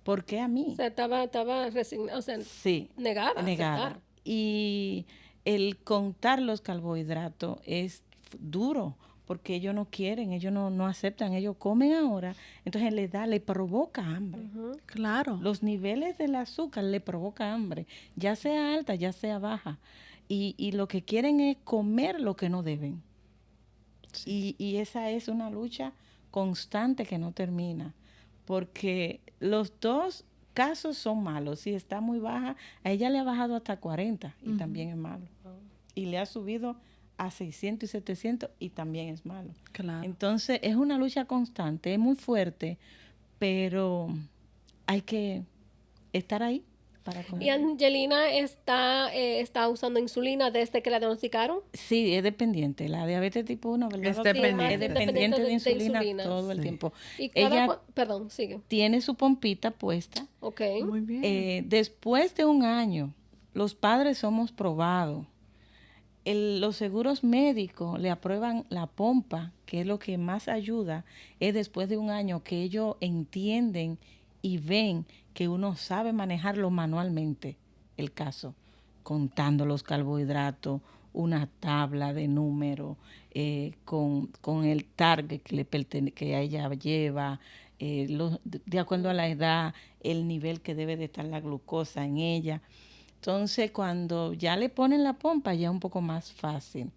¿Por qué a mí? O sea, estaba resignada, o sea, Sí, negada. a negada. aceptar. Y el contar los carbohidratos es duro, porque ellos no quieren, ellos no aceptan, ellos comen ahora, entonces le provoca hambre. Ujú. Claro. Los niveles del azúcar le provoca hambre, ya sea alta, ya sea baja. Y lo que quieren es comer lo que no deben. Y esa es una lucha constante que no termina, porque los dos casos son malos. Si está muy baja, a ella le ha bajado hasta 40 y también es malo. Y le ha subido a 600 y 700 y también es malo. Claro. Entonces es una lucha constante, es muy fuerte, pero hay que estar ahí para Y comer. Angelina está usando insulina desde que la diagnosticaron. Sí, es dependiente. La diabetes tipo 1, ¿verdad? Es doctora? dependiente. Es dependiente de insulina todo el Sí. tiempo. Y Ella perdón, sigue. tiene su pompita puesta. Ok. Muy bien. Después de un año, los padres somos probados. Los seguros médicos le aprueban la pompa, que es lo que más ayuda, es después de un año que ellos entienden y ven que uno sabe manejarlo manualmente, el caso, contando los carbohidratos, una tabla de números, con el target que ella lleva, de acuerdo a la edad, el nivel que debe de estar la glucosa en ella. Entonces, cuando ya le ponen la pompa, ya es un poco más fácil,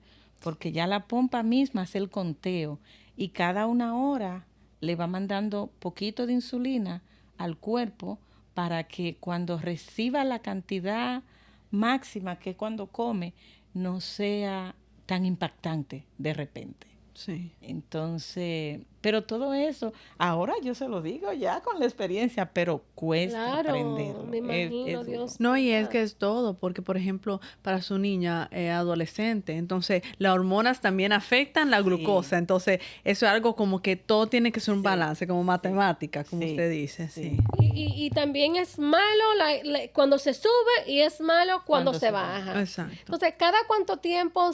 porque ya la pompa misma hace el conteo y cada 1 hora le va mandando poquito de insulina al cuerpo para que cuando reciba la cantidad máxima, que es cuando come, no sea tan impactante de repente. Sí. Entonces, Pero todo eso, ahora yo se lo digo ya con la experiencia, pero cuesta Claro, aprenderlo. me imagino, duro. Dios. No, y es que es todo, porque por ejemplo, para su niña adolescente, entonces las hormonas también afectan la glucosa, entonces eso es algo como que todo tiene que ser un balance, como matemática, como Sí, usted dice, sí. Y también es malo cuando se sube y es malo cuando se baja. baja. Exacto. Entonces, ¿cada cuánto tiempo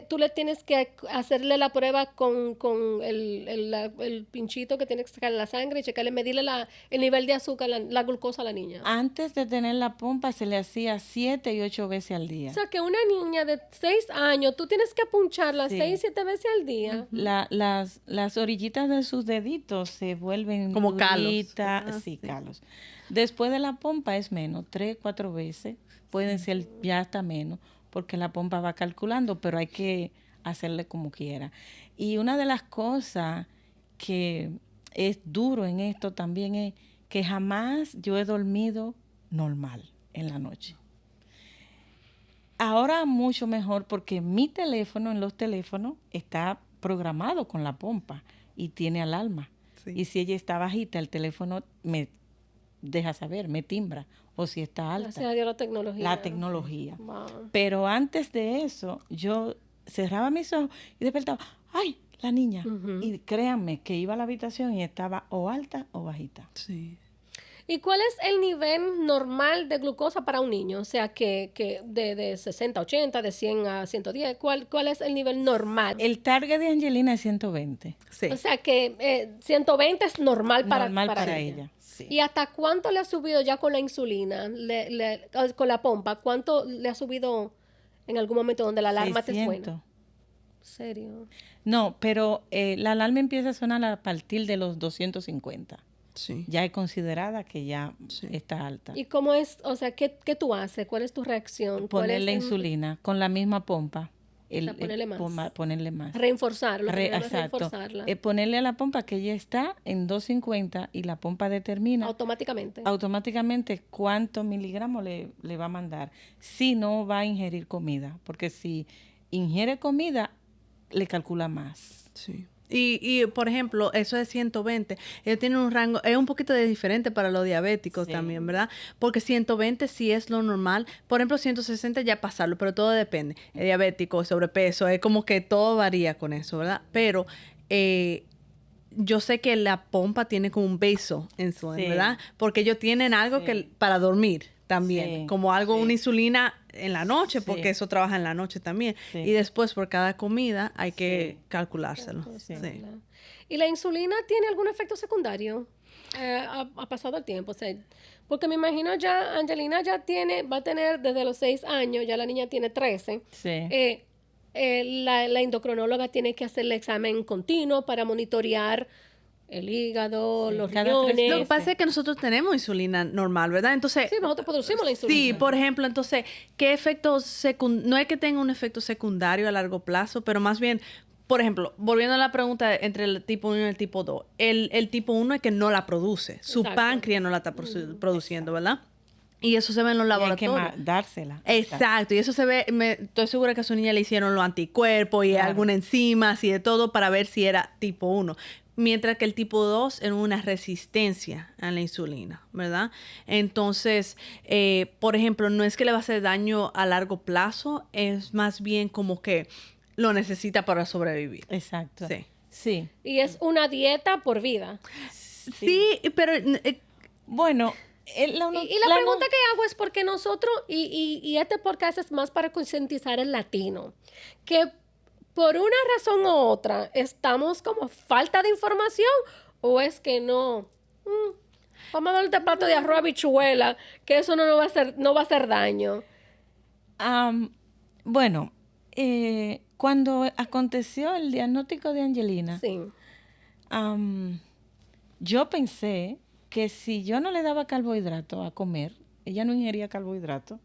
tú le tienes que hacerle la prueba con el pinchito que tiene que sacar la sangre y checarle, medirle el nivel de azúcar, la glucosa a la niña? Antes de tener la pompa se le hacía 7 y 8 veces al día. O sea, que una niña de 6 años, tú tienes que puncharla Sí. 6, 7 veces al día. Las orillitas de sus deditos se vuelven Como calos. duritas, Ah, sí, sí. calos. Después de la pompa es menos, 3, 4 veces. Pueden ser ya hasta menos, porque la pompa va calculando, pero hay que hacerle como quiera. Y una de las cosas que es duro en esto también es que jamás yo he dormido normal en la noche. Ahora mucho mejor porque mi teléfono, en los teléfonos, está programado con la pompa y tiene alarma. Sí. Y si ella está bajita, el teléfono me deja saber, me timbra. O si está alta. Gracias a Dios la tecnología. La tecnología. Wow. Pero antes de eso, yo cerraba mis ojos y despertaba. ¡Ay! La niña. Y créanme que iba a la habitación y estaba o alta o bajita. Sí. ¿Y cuál es el nivel normal de glucosa para un niño? O sea, que de 60 a 80, de 100 a 110, ¿cuál es el nivel normal? El target de Angelina es 120. Sí. O sea, que 120 es normal para ella. Sí. ¿Y hasta cuánto le ha subido ya con la insulina, con la pompa? ¿Cuánto le ha subido en algún momento donde la alarma te 600. suena? ¿En serio? No, pero la alarma empieza a sonar a partir de los 250. Sí. Ya es considerada que ya Sí. está alta. ¿Y cómo es? O sea, ¿qué tú haces? ¿Cuál es tu reacción? ¿Cuál es Ponerle insulina con la misma pompa. ponerle más. Ponerle más. Reforzarlo. Exacto. Reforzarla. Ponerle a la pompa que ya está en 250 y la pompa determina Automáticamente. cuántos miligramos le va a mandar. Si no va a ingerir comida, porque si ingiere comida, le calcula más. Sí. Y, por ejemplo, eso de 120, ellos tienen un rango, es un poquito diferente para los diabéticos también, ¿verdad? Porque 120 sí es lo normal. Por ejemplo, 160 ya pasarlo, pero todo depende. El diabético, sobrepeso, es como que todo varía con eso, ¿verdad? Pero yo sé que la pompa tiene como un beso en su, ¿verdad? Porque ellos tienen algo que para dormir también, como algo, una insulina en la noche, porque eso trabaja en la noche también. Y después por cada comida hay que calculárselo. Sí. ¿Y la insulina tiene algún efecto secundario? Ha pasado el tiempo, o sea, porque me imagino ya Angelina va a tener desde los 6 años, ya la niña tiene 13. Sí. La endocrinóloga tiene que hacer el examen continuo para monitorear el hígado, los riñones. Lo que pasa es que nosotros tenemos insulina normal, ¿verdad? Entonces, sí, nosotros producimos la insulina. Sí, por ejemplo, entonces, ¿qué efecto no es que tenga un efecto secundario a largo plazo, pero más bien, por ejemplo, volviendo a la pregunta entre el tipo 1 y el tipo 2, el tipo 1 es que no la produce, su páncreas no la está produciendo, ¿verdad? Y eso se ve en los laboratorios. Hay que dársela. Exacto. Y eso se ve, estoy segura que a su niña le hicieron los anticuerpos y algunas enzimas y de todo para ver si era tipo 1. Mientras que el tipo 2 es una resistencia a la insulina, ¿verdad? Entonces, por ejemplo, no es que le va a hacer daño a largo plazo, es más bien como que lo necesita para sobrevivir. Exacto. Sí. Y es una dieta por vida. Sí, pero... bueno... Y la pregunta que hago es porque nosotros, y este podcast es más para concientizar al latino, que por una razón u otra estamos como falta de información o es que no, vamos a darle este plato de arroz habichuela, que eso no va a hacer daño. Bueno, cuando aconteció el diagnóstico de Angelina, sí. Yo pensé que si yo no le daba carbohidrato a comer, ella no ingería carbohidrato,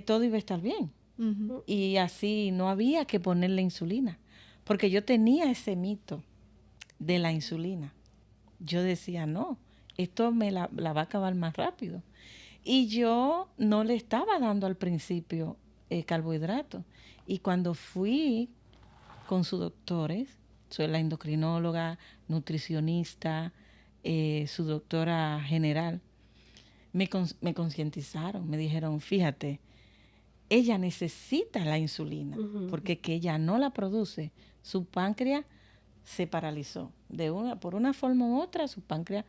todo iba a estar bien. Uh-huh. Y así no había que ponerle insulina, porque yo tenía ese mito de la insulina. Yo decía, no, esto me la va a acabar más rápido. Y yo no le estaba dando al principio carbohidrato. Y cuando fui con sus doctores, soy la endocrinóloga, nutricionista, su doctora general, me concientizaron, me dijeron, fíjate, ella necesita la insulina, porque que ella no la produce, su páncreas se paralizó. Por una forma u otra, su páncreas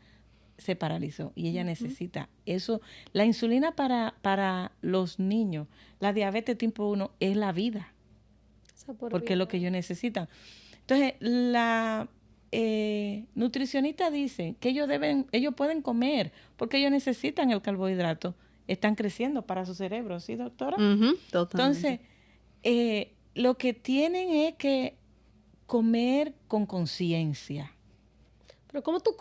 se paralizó y ella necesita eso. La insulina para los niños, la diabetes tipo 1 es la vida, porque es lo que ellos necesitan. Entonces, la nutricionista dice que ellos pueden comer porque ellos necesitan el carbohidrato. Están creciendo para su cerebro, ¿sí, doctora? Totalmente. Entonces, lo que tienen es que comer con conciencia. Pero ¿cómo tú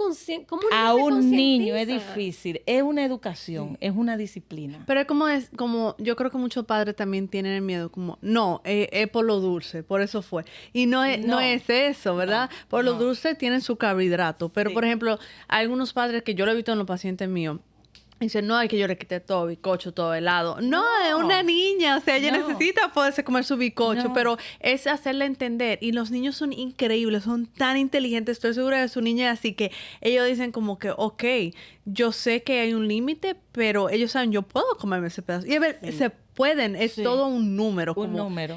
a un niño es difícil, es una educación, es una disciplina. Pero es como yo creo que muchos padres también tienen el miedo, como, no, es por lo dulce, por eso fue. Y no es eso, ¿verdad? Por lo dulce tienen su carbohidrato. Pero, por ejemplo, hay algunos padres que yo lo he visto en los pacientes míos, dicen, no, hay que yo le quite todo, bizcocho, todo helado. No, es una niña, o sea, ella necesita poderse comer su bizcocho, pero es hacerle entender. Y los niños son increíbles, son tan inteligentes, estoy segura de su niña, así que ellos dicen como que, ok, yo sé que hay un límite, pero ellos saben, yo puedo comerme ese pedazo. Y a ver, se pueden, es todo un número.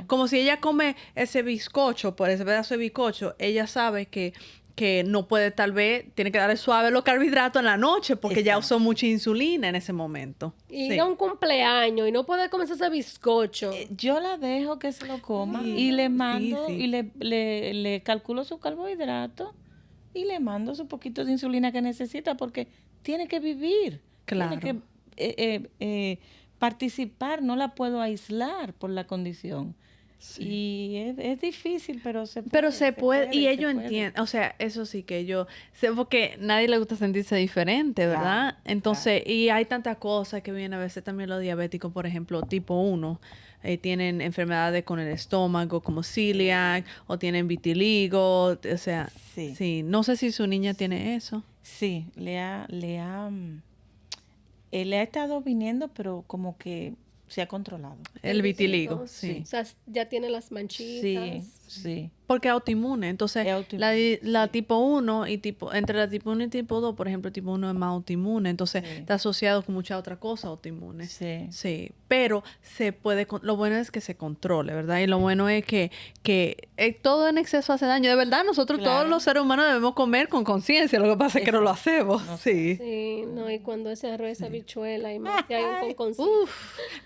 Como si ella come ese bizcocho, por ese pedazo de bizcocho, ella sabe que no puede, tal vez, tiene que darle suave los carbohidratos en la noche porque ya usó mucha insulina en ese momento. Y a un cumpleaños y no puede comerse ese bizcocho. Yo la dejo que se lo coma y le mando y le calculo su carbohidrato y le mando su poquito de insulina que necesita porque tiene que vivir. Claro. Tiene que participar, no la puedo aislar por la condición. Sí. Y es difícil, pero se puede. Pero se puede, y ellos entienden, o sea, eso sí que yo sé, porque a nadie le gusta sentirse diferente, ¿verdad? Entonces, y hay tantas cosas que vienen a veces también los diabéticos, por ejemplo, tipo 1, tienen enfermedades con el estómago, como celiac, o tienen vitiligo, o sea, sí. No sé si su niña tiene eso. Sí, le ha estado viniendo, pero como que se ha controlado. El vitiligo, sí. O sea, ya tiene las manchitas. Sí. Porque es autoinmune. Entonces, la tipo 1 y entre la tipo 1 y tipo 2, por ejemplo, tipo 1 es más autoinmune. Entonces, está asociado con mucha otra cosa autoinmune. Sí. Pero se puede, lo bueno es que se controle, ¿verdad? Y lo bueno es que todo en exceso hace daño. De verdad, nosotros todos los seres humanos debemos comer con conciencia. Lo que pasa es que no lo hacemos. Sí, y cuando ese arroz, esa habichuela y más, hay un con conciencia.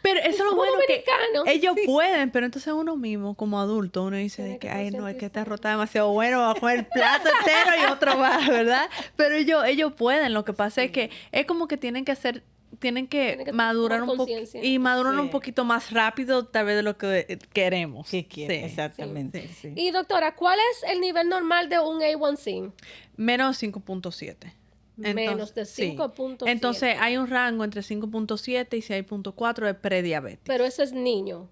Pero eso es lo bueno que ellos pueden, pero entonces uno mismo, como adulto, uno dice de que, ay, no, es que esta arroz está demasiado bueno, va a comer el plato entero y otro más, ¿verdad? Pero ellos pueden. Lo que pasa es que es como que tienen que madurar un poco y madurar un poquito más rápido tal vez de lo que queremos. Exactamente. Sí. Y doctora, ¿cuál es el nivel normal de un A1C? Menos 5.7. Menos de 5.7. Entonces hay un rango entre 5.7 y 6.4 de prediabetes. Pero ese es niño.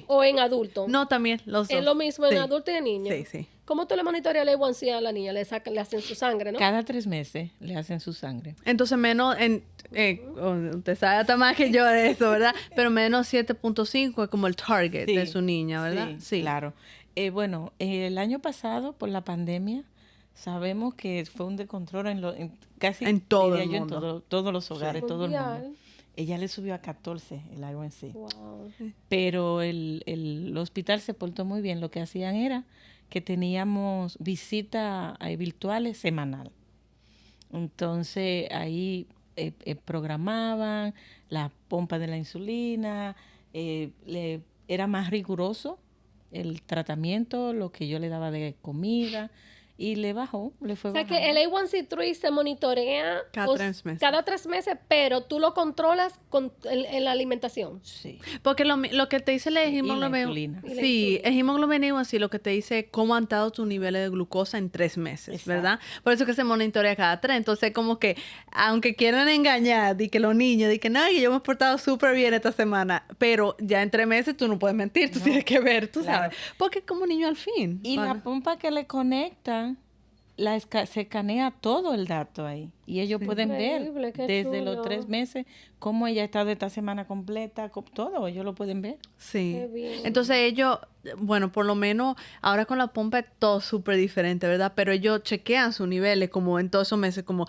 ¿O en adulto? No, también los dos. ¿Es lo mismo en adulto y en niño? Sí. ¿Cómo tú le monitoreas el A1C a la niña? Le hacen su sangre, ¿no? Cada 3 meses le hacen su sangre. Entonces menos, usted sabe hasta más que yo de eso, ¿verdad? Pero menos 7.5 es como el target de su niña, ¿verdad? Sí, claro. Bueno, el año pasado, por la pandemia, sabemos que fue un descontrol en todo el mundo. En todos los hogares, todo el mundo. Ella le subió a 14 el A1C. Wow. Pero el hospital se portó muy bien. Lo que hacían era que teníamos visitas virtuales semanal. Entonces ahí programaban la pompa de la insulina, era más riguroso el tratamiento, lo que yo le daba de comida. Y le fue bajando. O sea que el A1C3 se monitorea cada 3 meses, pero tú lo controlas en la alimentación. Sí. Porque lo que te dice la hemoglobina. Sí, el hemoglobina A1C lo que te dice cómo han estado tus niveles de glucosa en 3 meses, exacto, ¿verdad? Por eso que se monitorea cada 3. Entonces, como que, aunque quieran engañar, y que los niños, que no, que yo me he portado súper bien esta semana, pero ya en 3 meses tú no puedes mentir, tú tienes que ver, tú sabes. Porque es como niño al fin. Y la pompa que le conectan se escanea todo el dato ahí. Y ellos pueden ver Increíble, qué desde los chulo. 3 meses cómo ella ha estado esta semana completa, todo, ellos lo pueden ver. Sí. Qué bien. Entonces ellos, bueno, por lo menos ahora con la pompa es todo súper diferente, ¿verdad? Pero ellos chequean sus niveles como en todos esos meses, como,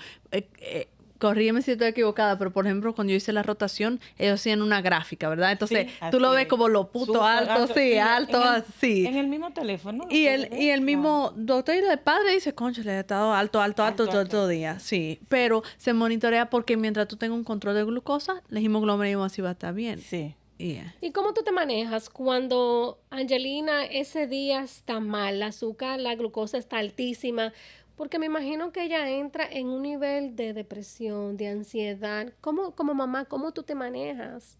corrígeme si estoy equivocada, pero por ejemplo cuando yo hice la rotación, ellos hacían una gráfica, ¿verdad? Entonces Sí, tú lo así ves es. como lo puto Súper alto, sí, alto, así. En el mismo teléfono. lo Y puede el, ver, y el claro. mismo doctor y el padre dice, concho, le ha estado alto todo el día. Sí, pero se monitorea porque mientras tú tengas un control de glucosa, la hemoglobina así va a estar bien. Sí. Yeah. ¿Y cómo tú te manejas cuando Angelina ese día está mal, el azúcar, la glucosa está altísima? Porque me imagino que ella entra en un nivel de depresión, de ansiedad. ¿Cómo, como mamá, cómo tú te manejas?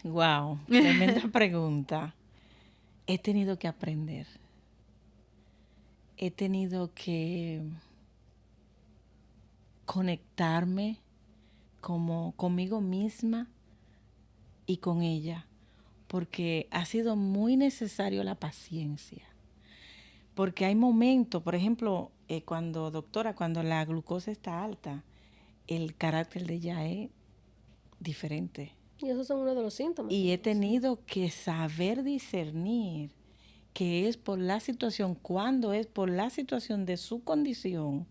Wow, tremenda pregunta. He tenido que aprender. He tenido que conectarme como conmigo misma y con ella, porque ha sido muy necesario la paciencia. Porque hay momentos, por ejemplo, cuando la glucosa está alta, el carácter de ella es diferente. Y esos son uno de los síntomas. Y he tenido que saber discernir que es por la situación, cuando es por la situación de su condición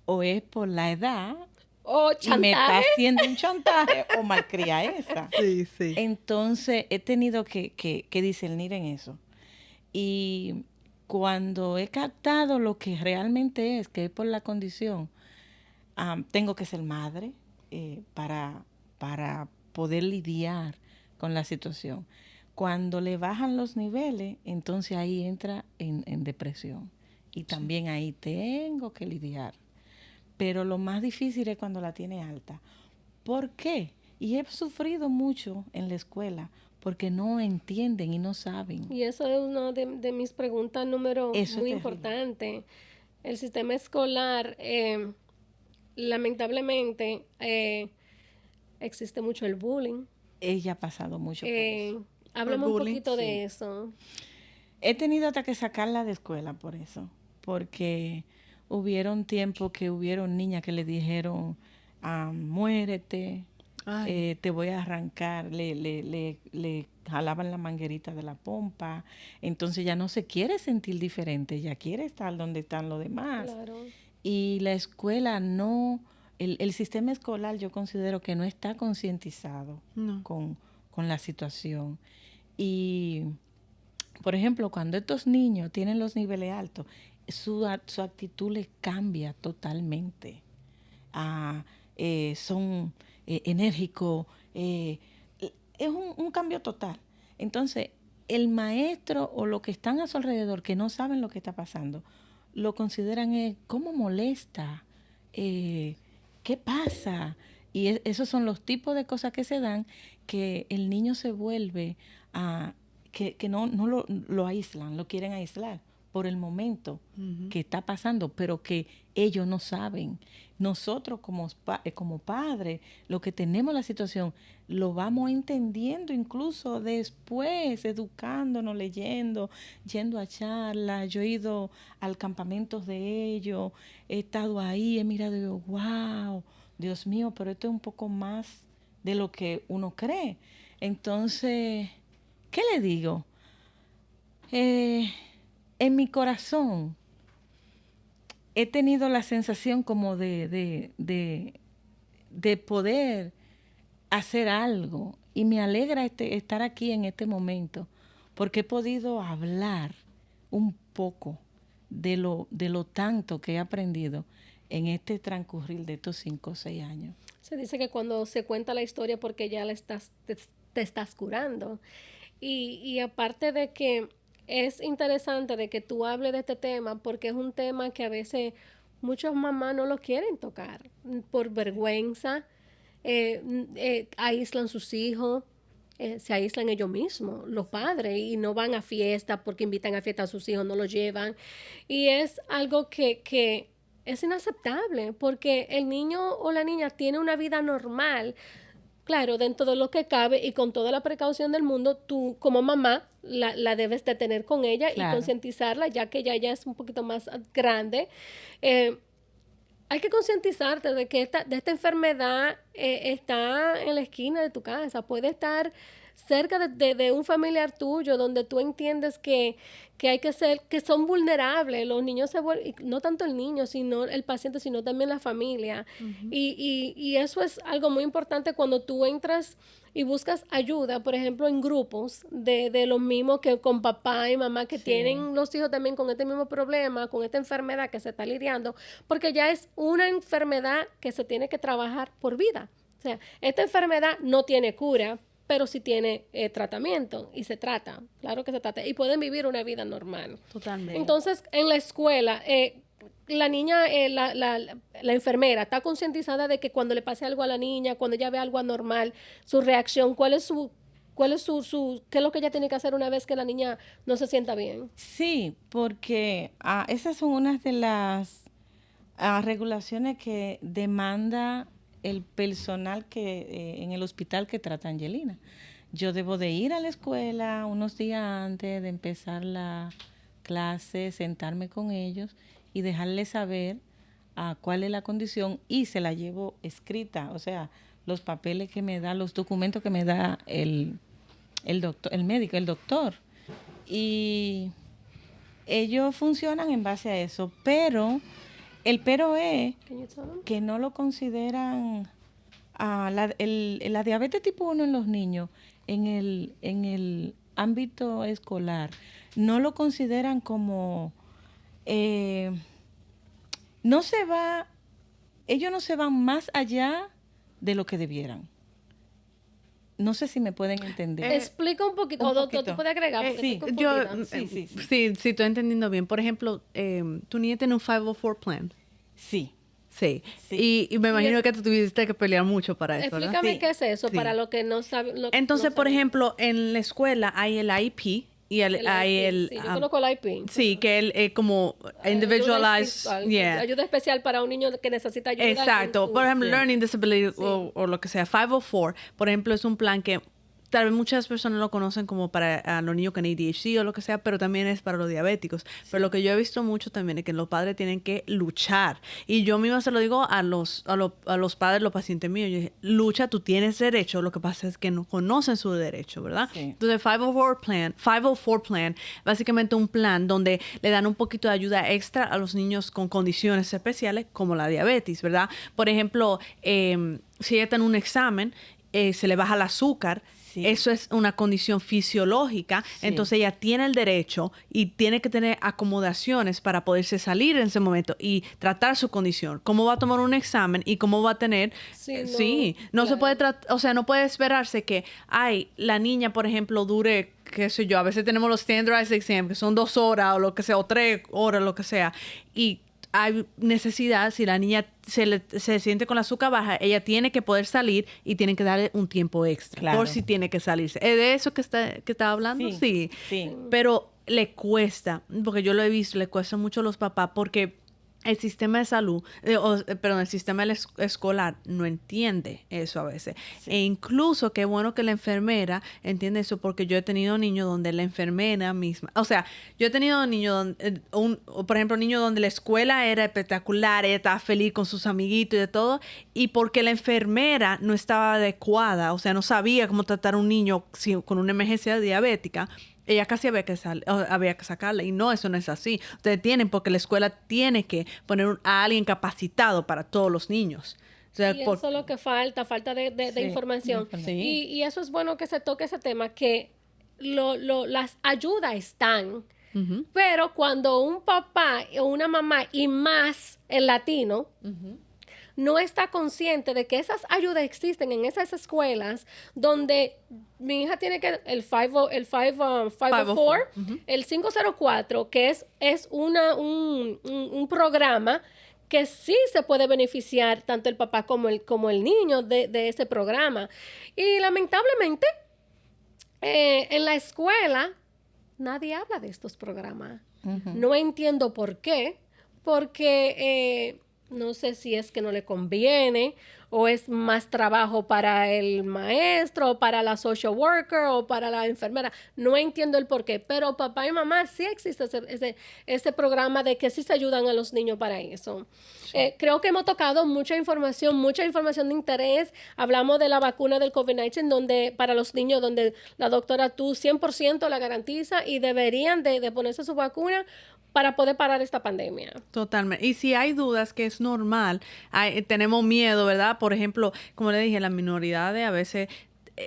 o es por la edad O y me está chantaje. haciendo un chantaje o malcría esa. Sí, sí. Entonces he tenido que discernir en eso. Y cuando he captado lo que realmente es, que es por la condición, tengo que ser madre para poder lidiar con la situación. Cuando le bajan los niveles, entonces ahí entra en depresión. Y también ahí tengo que lidiar. Pero lo más difícil es cuando la tiene alta. ¿Por qué? Y he sufrido mucho en la escuela porque no entienden y no saben. Y eso es una de mis preguntas número Eso es muy terrible. importante. El sistema escolar, lamentablemente, existe mucho el bullying. Ella ha pasado mucho por eso. Háblame El un bullying, poquito sí. de eso. He tenido hasta que sacarla de escuela por eso, porque hubieron tiempos que hubieron niñas que le dijeron, muérete, Ay. te voy a arrancar, le jalaban la manguerita de la pompa, entonces ya no se quiere sentir diferente, ya quiere estar donde están los demás. Claro. Y la escuela no, el sistema escolar yo considero que no está concientizado No. con la situación. Y por ejemplo, cuando estos niños tienen los niveles altos, su actitud les cambia totalmente. Son enérgicos, es un cambio total. Entonces, el maestro o los que están a su alrededor, que no saben lo que está pasando, lo consideran ¿cómo molesta? ¿Qué pasa? Y esos son los tipos de cosas que se dan que el niño se vuelve que no lo aíslan, lo quieren aislar por el momento que está pasando, pero que ellos no saben. Nosotros como padres, lo que tenemos la situación, lo vamos entendiendo incluso después, educándonos, leyendo, yendo a charlas. Yo he ido al campamento de ellos, he estado ahí, he mirado y digo, wow, Dios mío, pero esto es un poco más de lo que uno cree. Entonces, ¿qué le digo? En mi corazón he tenido la sensación como de poder hacer algo y me alegra estar aquí en este momento porque he podido hablar un poco de lo tanto que he aprendido en este transcurrir de estos 5 o 6 años. Se dice que cuando se cuenta la historia porque ya te estás curando. Y aparte de que es interesante de que tú hables de este tema porque es un tema que a veces muchas mamás no lo quieren tocar por vergüenza, aíslan sus hijos, se aíslan ellos mismos, los padres, y no van a fiestas porque invitan a fiestas a sus hijos, no los llevan. Y es algo que es inaceptable porque el niño o la niña tiene una vida normal claro, dentro de lo que cabe y con toda la precaución del mundo, tú como mamá la debes de tener con ella y concientizarla, ya que ella ya es un poquito más grande. Hay que concientizarte de que esta enfermedad está en la esquina de tu casa, puede estar cerca de un familiar tuyo, donde tú entiendes que hay que ser, que son vulnerables. Los niños se vuelven, no tanto el niño, sino el paciente, sino también la familia. Y eso es algo muy importante cuando tú entras y buscas ayuda, por ejemplo, en grupos de los mismos que con papá y mamá que tienen los hijos también con este mismo problema, con esta enfermedad que se está lidiando, porque ya es una enfermedad que se tiene que trabajar por vida. O sea, esta enfermedad no tiene cura, pero sí tiene tratamiento y se trata, claro que se trata, y pueden vivir una vida normal. Totalmente. Entonces, en la escuela, la niña, la enfermera está concientizada de que cuando le pase algo a la niña, cuando ella ve algo anormal, su reacción, qué es lo que ella tiene que hacer una vez que la niña no se sienta bien. Sí, porque esas son unas de las regulaciones que demanda el personal que en el hospital que trata a Angelina. Yo debo de ir a la escuela unos días antes de empezar la clase, sentarme con ellos y dejarles saber cuál es la condición y se la llevo escrita, o sea, los papeles que me da, los documentos que me da el doctor, el médico, el doctor. Y ellos funcionan en base a eso, pero el pero es que no lo consideran la diabetes tipo 1 en los niños en el ámbito escolar. No lo consideran como ellos no se van más allá de lo que debieran. No sé si me pueden entender. Explica un poquito, doctor, tú puedes agregar. Sí, Sí, estoy entendiendo bien. Por ejemplo, tu niña tiene un 504 plan. Sí. Sí. Y me imagino que tú tuviste que pelear mucho para eso, ¿verdad? Explícame qué es eso, para lo que no saben. Entonces, por ejemplo, en la escuela hay el IEP y hay el... Sí, yo conozco el IEP. Sí, que es como individualized... Ayuda especial para un niño que necesita ayuda. Exacto. Por ejemplo, Learning Disability o lo que sea. 504, por ejemplo, es un plan que tal vez muchas personas lo conocen como para los niños con ADHD o lo que sea, pero también es para los diabéticos. Pero lo que yo he visto mucho también es que los padres tienen que luchar. Y yo misma se lo digo a los padres, los pacientes míos. Yo dije, lucha, tú tienes derecho. Lo que pasa es que no conocen su derecho, ¿verdad? Sí. Entonces, 504 plan, básicamente un plan donde le dan un poquito de ayuda extra a los niños con condiciones especiales como la diabetes, ¿verdad? Por ejemplo, si ella está en un examen, se le baja el azúcar. Sí. Eso es una condición fisiológica, entonces ella tiene el derecho y tiene que tener acomodaciones para poderse salir en ese momento y tratar su condición. ¿Cómo va a tomar un examen y cómo va a tener? No se puede no puede esperarse que, la niña, por ejemplo, dure, qué sé yo, a veces tenemos los standardized exams que son 2 horas o lo que sea, o 3 horas, lo que sea, y hay necesidad, si la niña se siente con la azúcar baja, ella tiene que poder salir y tienen que darle un tiempo extra por si tiene que salirse. ¿Es de eso que está hablando? Sí. Pero le cuesta, porque yo lo he visto, le cuesta mucho a los papás porque el sistema de salud, el sistema escolar no entiende eso a veces. Sí. E incluso qué bueno que la enfermera entiende eso, porque yo he tenido niños donde la enfermera misma, o sea, yo he tenido niños, por ejemplo, niños donde la escuela era espectacular, ella estaba feliz con sus amiguitos y de todo, y porque la enfermera no estaba adecuada, o sea, no sabía cómo tratar a un niño con una emergencia diabética, ella casi había que sacarla. Y no, eso no es así. Ustedes tienen, porque la escuela tiene que poner a alguien capacitado para todos los niños. O sea, y eso es lo que falta de información. Sí. Y eso es bueno que se toque ese tema, que las ayudas están, pero cuando un papá o una mamá, y más el latino, no está consciente de que esas ayudas existen en esas escuelas donde mi hija tiene que el 504, el 504, que es un programa que sí se puede beneficiar tanto el papá como el niño de ese programa. Y lamentablemente, en la escuela nadie habla de estos programas. No entiendo por qué, porque no sé si es que no le conviene o es más trabajo para el maestro, o para la social worker, o para la enfermera. No entiendo el por qué, pero papá y mamá sí existe ese programa de que sí se ayudan a los niños para eso. Creo que hemos tocado mucha información de interés. Hablamos de la vacuna del COVID-19 donde, para los niños, donde la doctora tú 100% la garantiza y deberían de ponerse su vacuna para poder parar esta pandemia. Totalmente. Y si hay dudas, que es normal, tenemos miedo, ¿verdad? Por ejemplo, como le dije, las minoridades a veces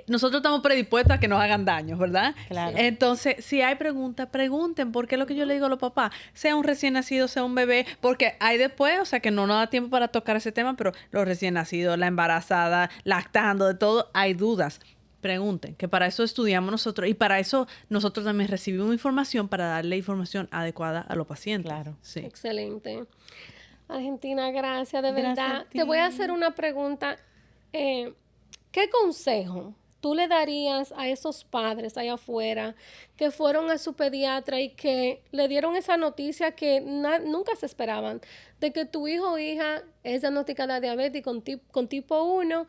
nosotros estamos predispuestos a que nos hagan daño, ¿verdad? Claro. Entonces, si hay preguntas, pregunten, porque es lo que yo le digo a los papás, sea un recién nacido, sea un bebé, porque hay después, o sea, que no nos da tiempo para tocar ese tema, pero los recién nacidos, la embarazada, lactando, de todo, hay dudas. Pregunten, que para eso estudiamos nosotros y para eso nosotros también recibimos información para darle información adecuada a los pacientes. Claro. Sí. Excelente. Argentina, gracias, de Gracias verdad. a ti. Te voy a hacer una pregunta. ¿Qué consejo tú le darías a esos padres allá afuera que fueron a su pediatra y que le dieron esa noticia que nunca se esperaban, de que tu hijo o hija es diagnosticada de diabetes con tipo 1?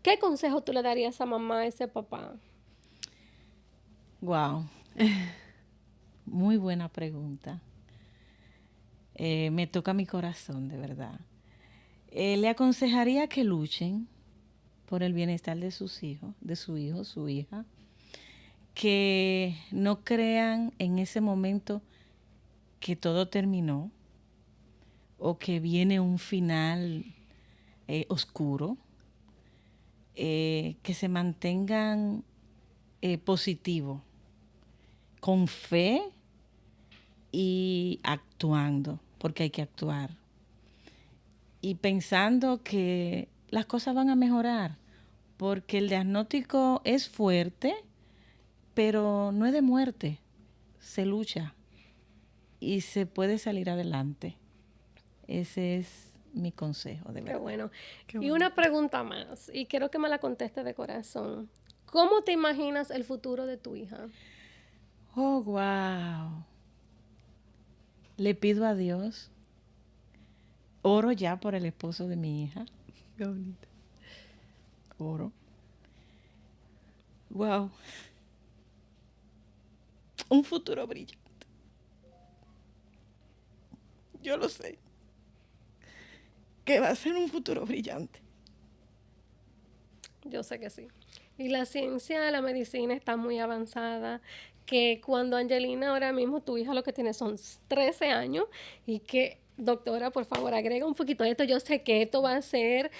¿Qué consejo tú le darías a esa mamá, a ese papá? Wow. Muy buena pregunta. Me toca mi corazón, de verdad. Le aconsejaría que luchen por el bienestar de sus hijos, de su hijo, su hija, que no crean en ese momento que todo terminó o que viene un final oscuro, que se mantengan positivos, con fe y actuando, porque hay que actuar. Y pensando que las cosas van a mejorar, porque el diagnóstico es fuerte, pero no es de muerte, se lucha y se puede salir adelante. Ese es mi consejo, de verdad. Qué bueno. Qué Y bueno. una pregunta más, y quiero que me la conteste de corazón. ¿Cómo te imaginas el futuro de tu hija? Oh, wow. Le pido a Dios, oro ya por el esposo de mi hija, Qué bonito. oro. Wow. Un futuro brillante. Yo lo sé. Que va a ser un futuro brillante. Yo sé que sí. Y la ciencia de la medicina está muy avanzada, que cuando Angelina, ahora mismo tu hija lo que tiene son 13 años, y que, doctora, por favor, agrega un poquito de esto. Yo sé que esto va a ser,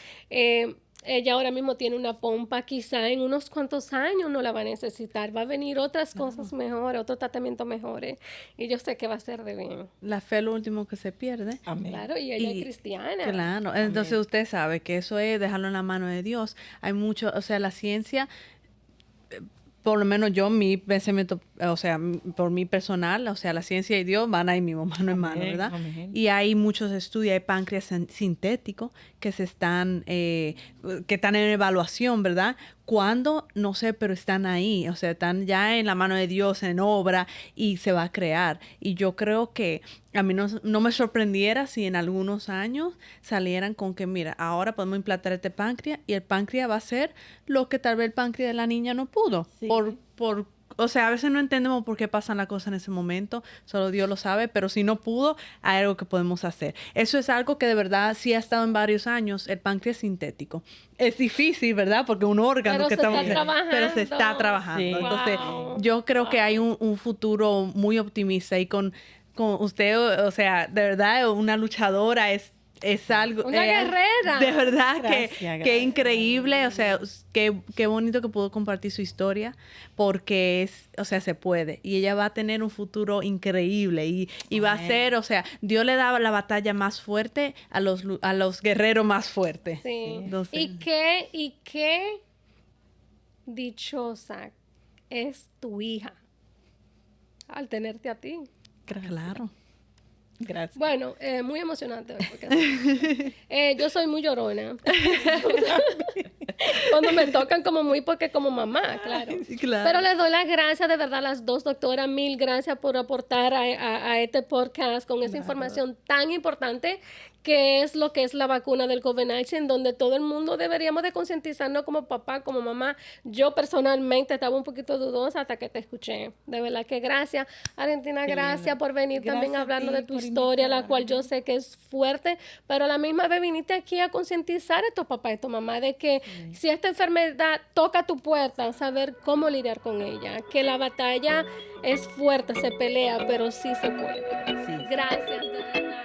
ella ahora mismo tiene una pompa, quizá en unos cuantos años no la va a necesitar, va a venir otras cosas mejores, otros tratamientos mejores, y yo sé que va a ser de bien. La fe es lo último que se pierde. Amén. Claro, y ella Y- es cristiana. Claro, entonces usted sabe que eso es dejarlo en la mano de Dios. Hay mucho, o sea, la ciencia, por lo menos yo, mi pensamiento, o sea, por mi personal, o sea, la ciencia y Dios van ahí mismo, mano en mano, Amén, ¿verdad? amén. Y hay muchos estudios, hay páncreas sintéticos que que están en evaluación, ¿verdad? ¿Cuándo? No sé, pero están ahí, o sea, están ya en la mano de Dios, en obra, y se va a crear. Y yo creo que a mí no me sorprendiera si en algunos años salieran con que, mira, ahora podemos implantar este páncreas y el páncreas va a ser lo que tal vez el páncreas de la niña no pudo. Sí. O sea, a veces no entendemos por qué pasan las cosas en ese momento, solo Dios lo sabe, pero si no pudo, hay algo que podemos hacer. Eso es algo que de verdad sí ha estado en varios años, el páncreas sintético. Es difícil, ¿verdad? Porque un órgano Pero que se está estamos... trabajando. Pero se está trabajando. Sí. Entonces, Wow. yo creo que hay un futuro muy optimista y con usted, o sea, de verdad, una luchadora es algo... Una guerrera. De verdad Gracias, que gracias. increíble, o sea, qué bonito que pudo compartir su historia, porque o sea, se puede. Y ella va a tener un futuro increíble y va a Amén. ser, o sea, Dios le da la batalla más fuerte a los guerreros más fuertes. Sí. Entonces- Y qué dichosa es tu hija al tenerte a ti. Claro. Gracias. Bueno, muy emocionante. Porque, yo soy muy llorona. Cuando me tocan porque como mamá, claro. Sí, claro. Pero les doy las gracias de verdad a las dos doctoras. Mil gracias por aportar a este podcast con esa información tan importante qué es lo que es la vacuna del COVID-19, en donde todo el mundo deberíamos de concientizarnos como papá, como mamá. Yo personalmente estaba un poquito dudosa hasta que te escuché. De verdad que gracias. Argentina, gracias por venir también a hablarnos de tu historia, la cual yo sé que es fuerte, pero a la misma vez viniste aquí a concientizar a estos papás y a tu mamá de que si esta enfermedad toca tu puerta, saber cómo lidiar con ella, que la batalla es fuerte, se pelea, pero sí se puede. Sí. Gracias, de verdad.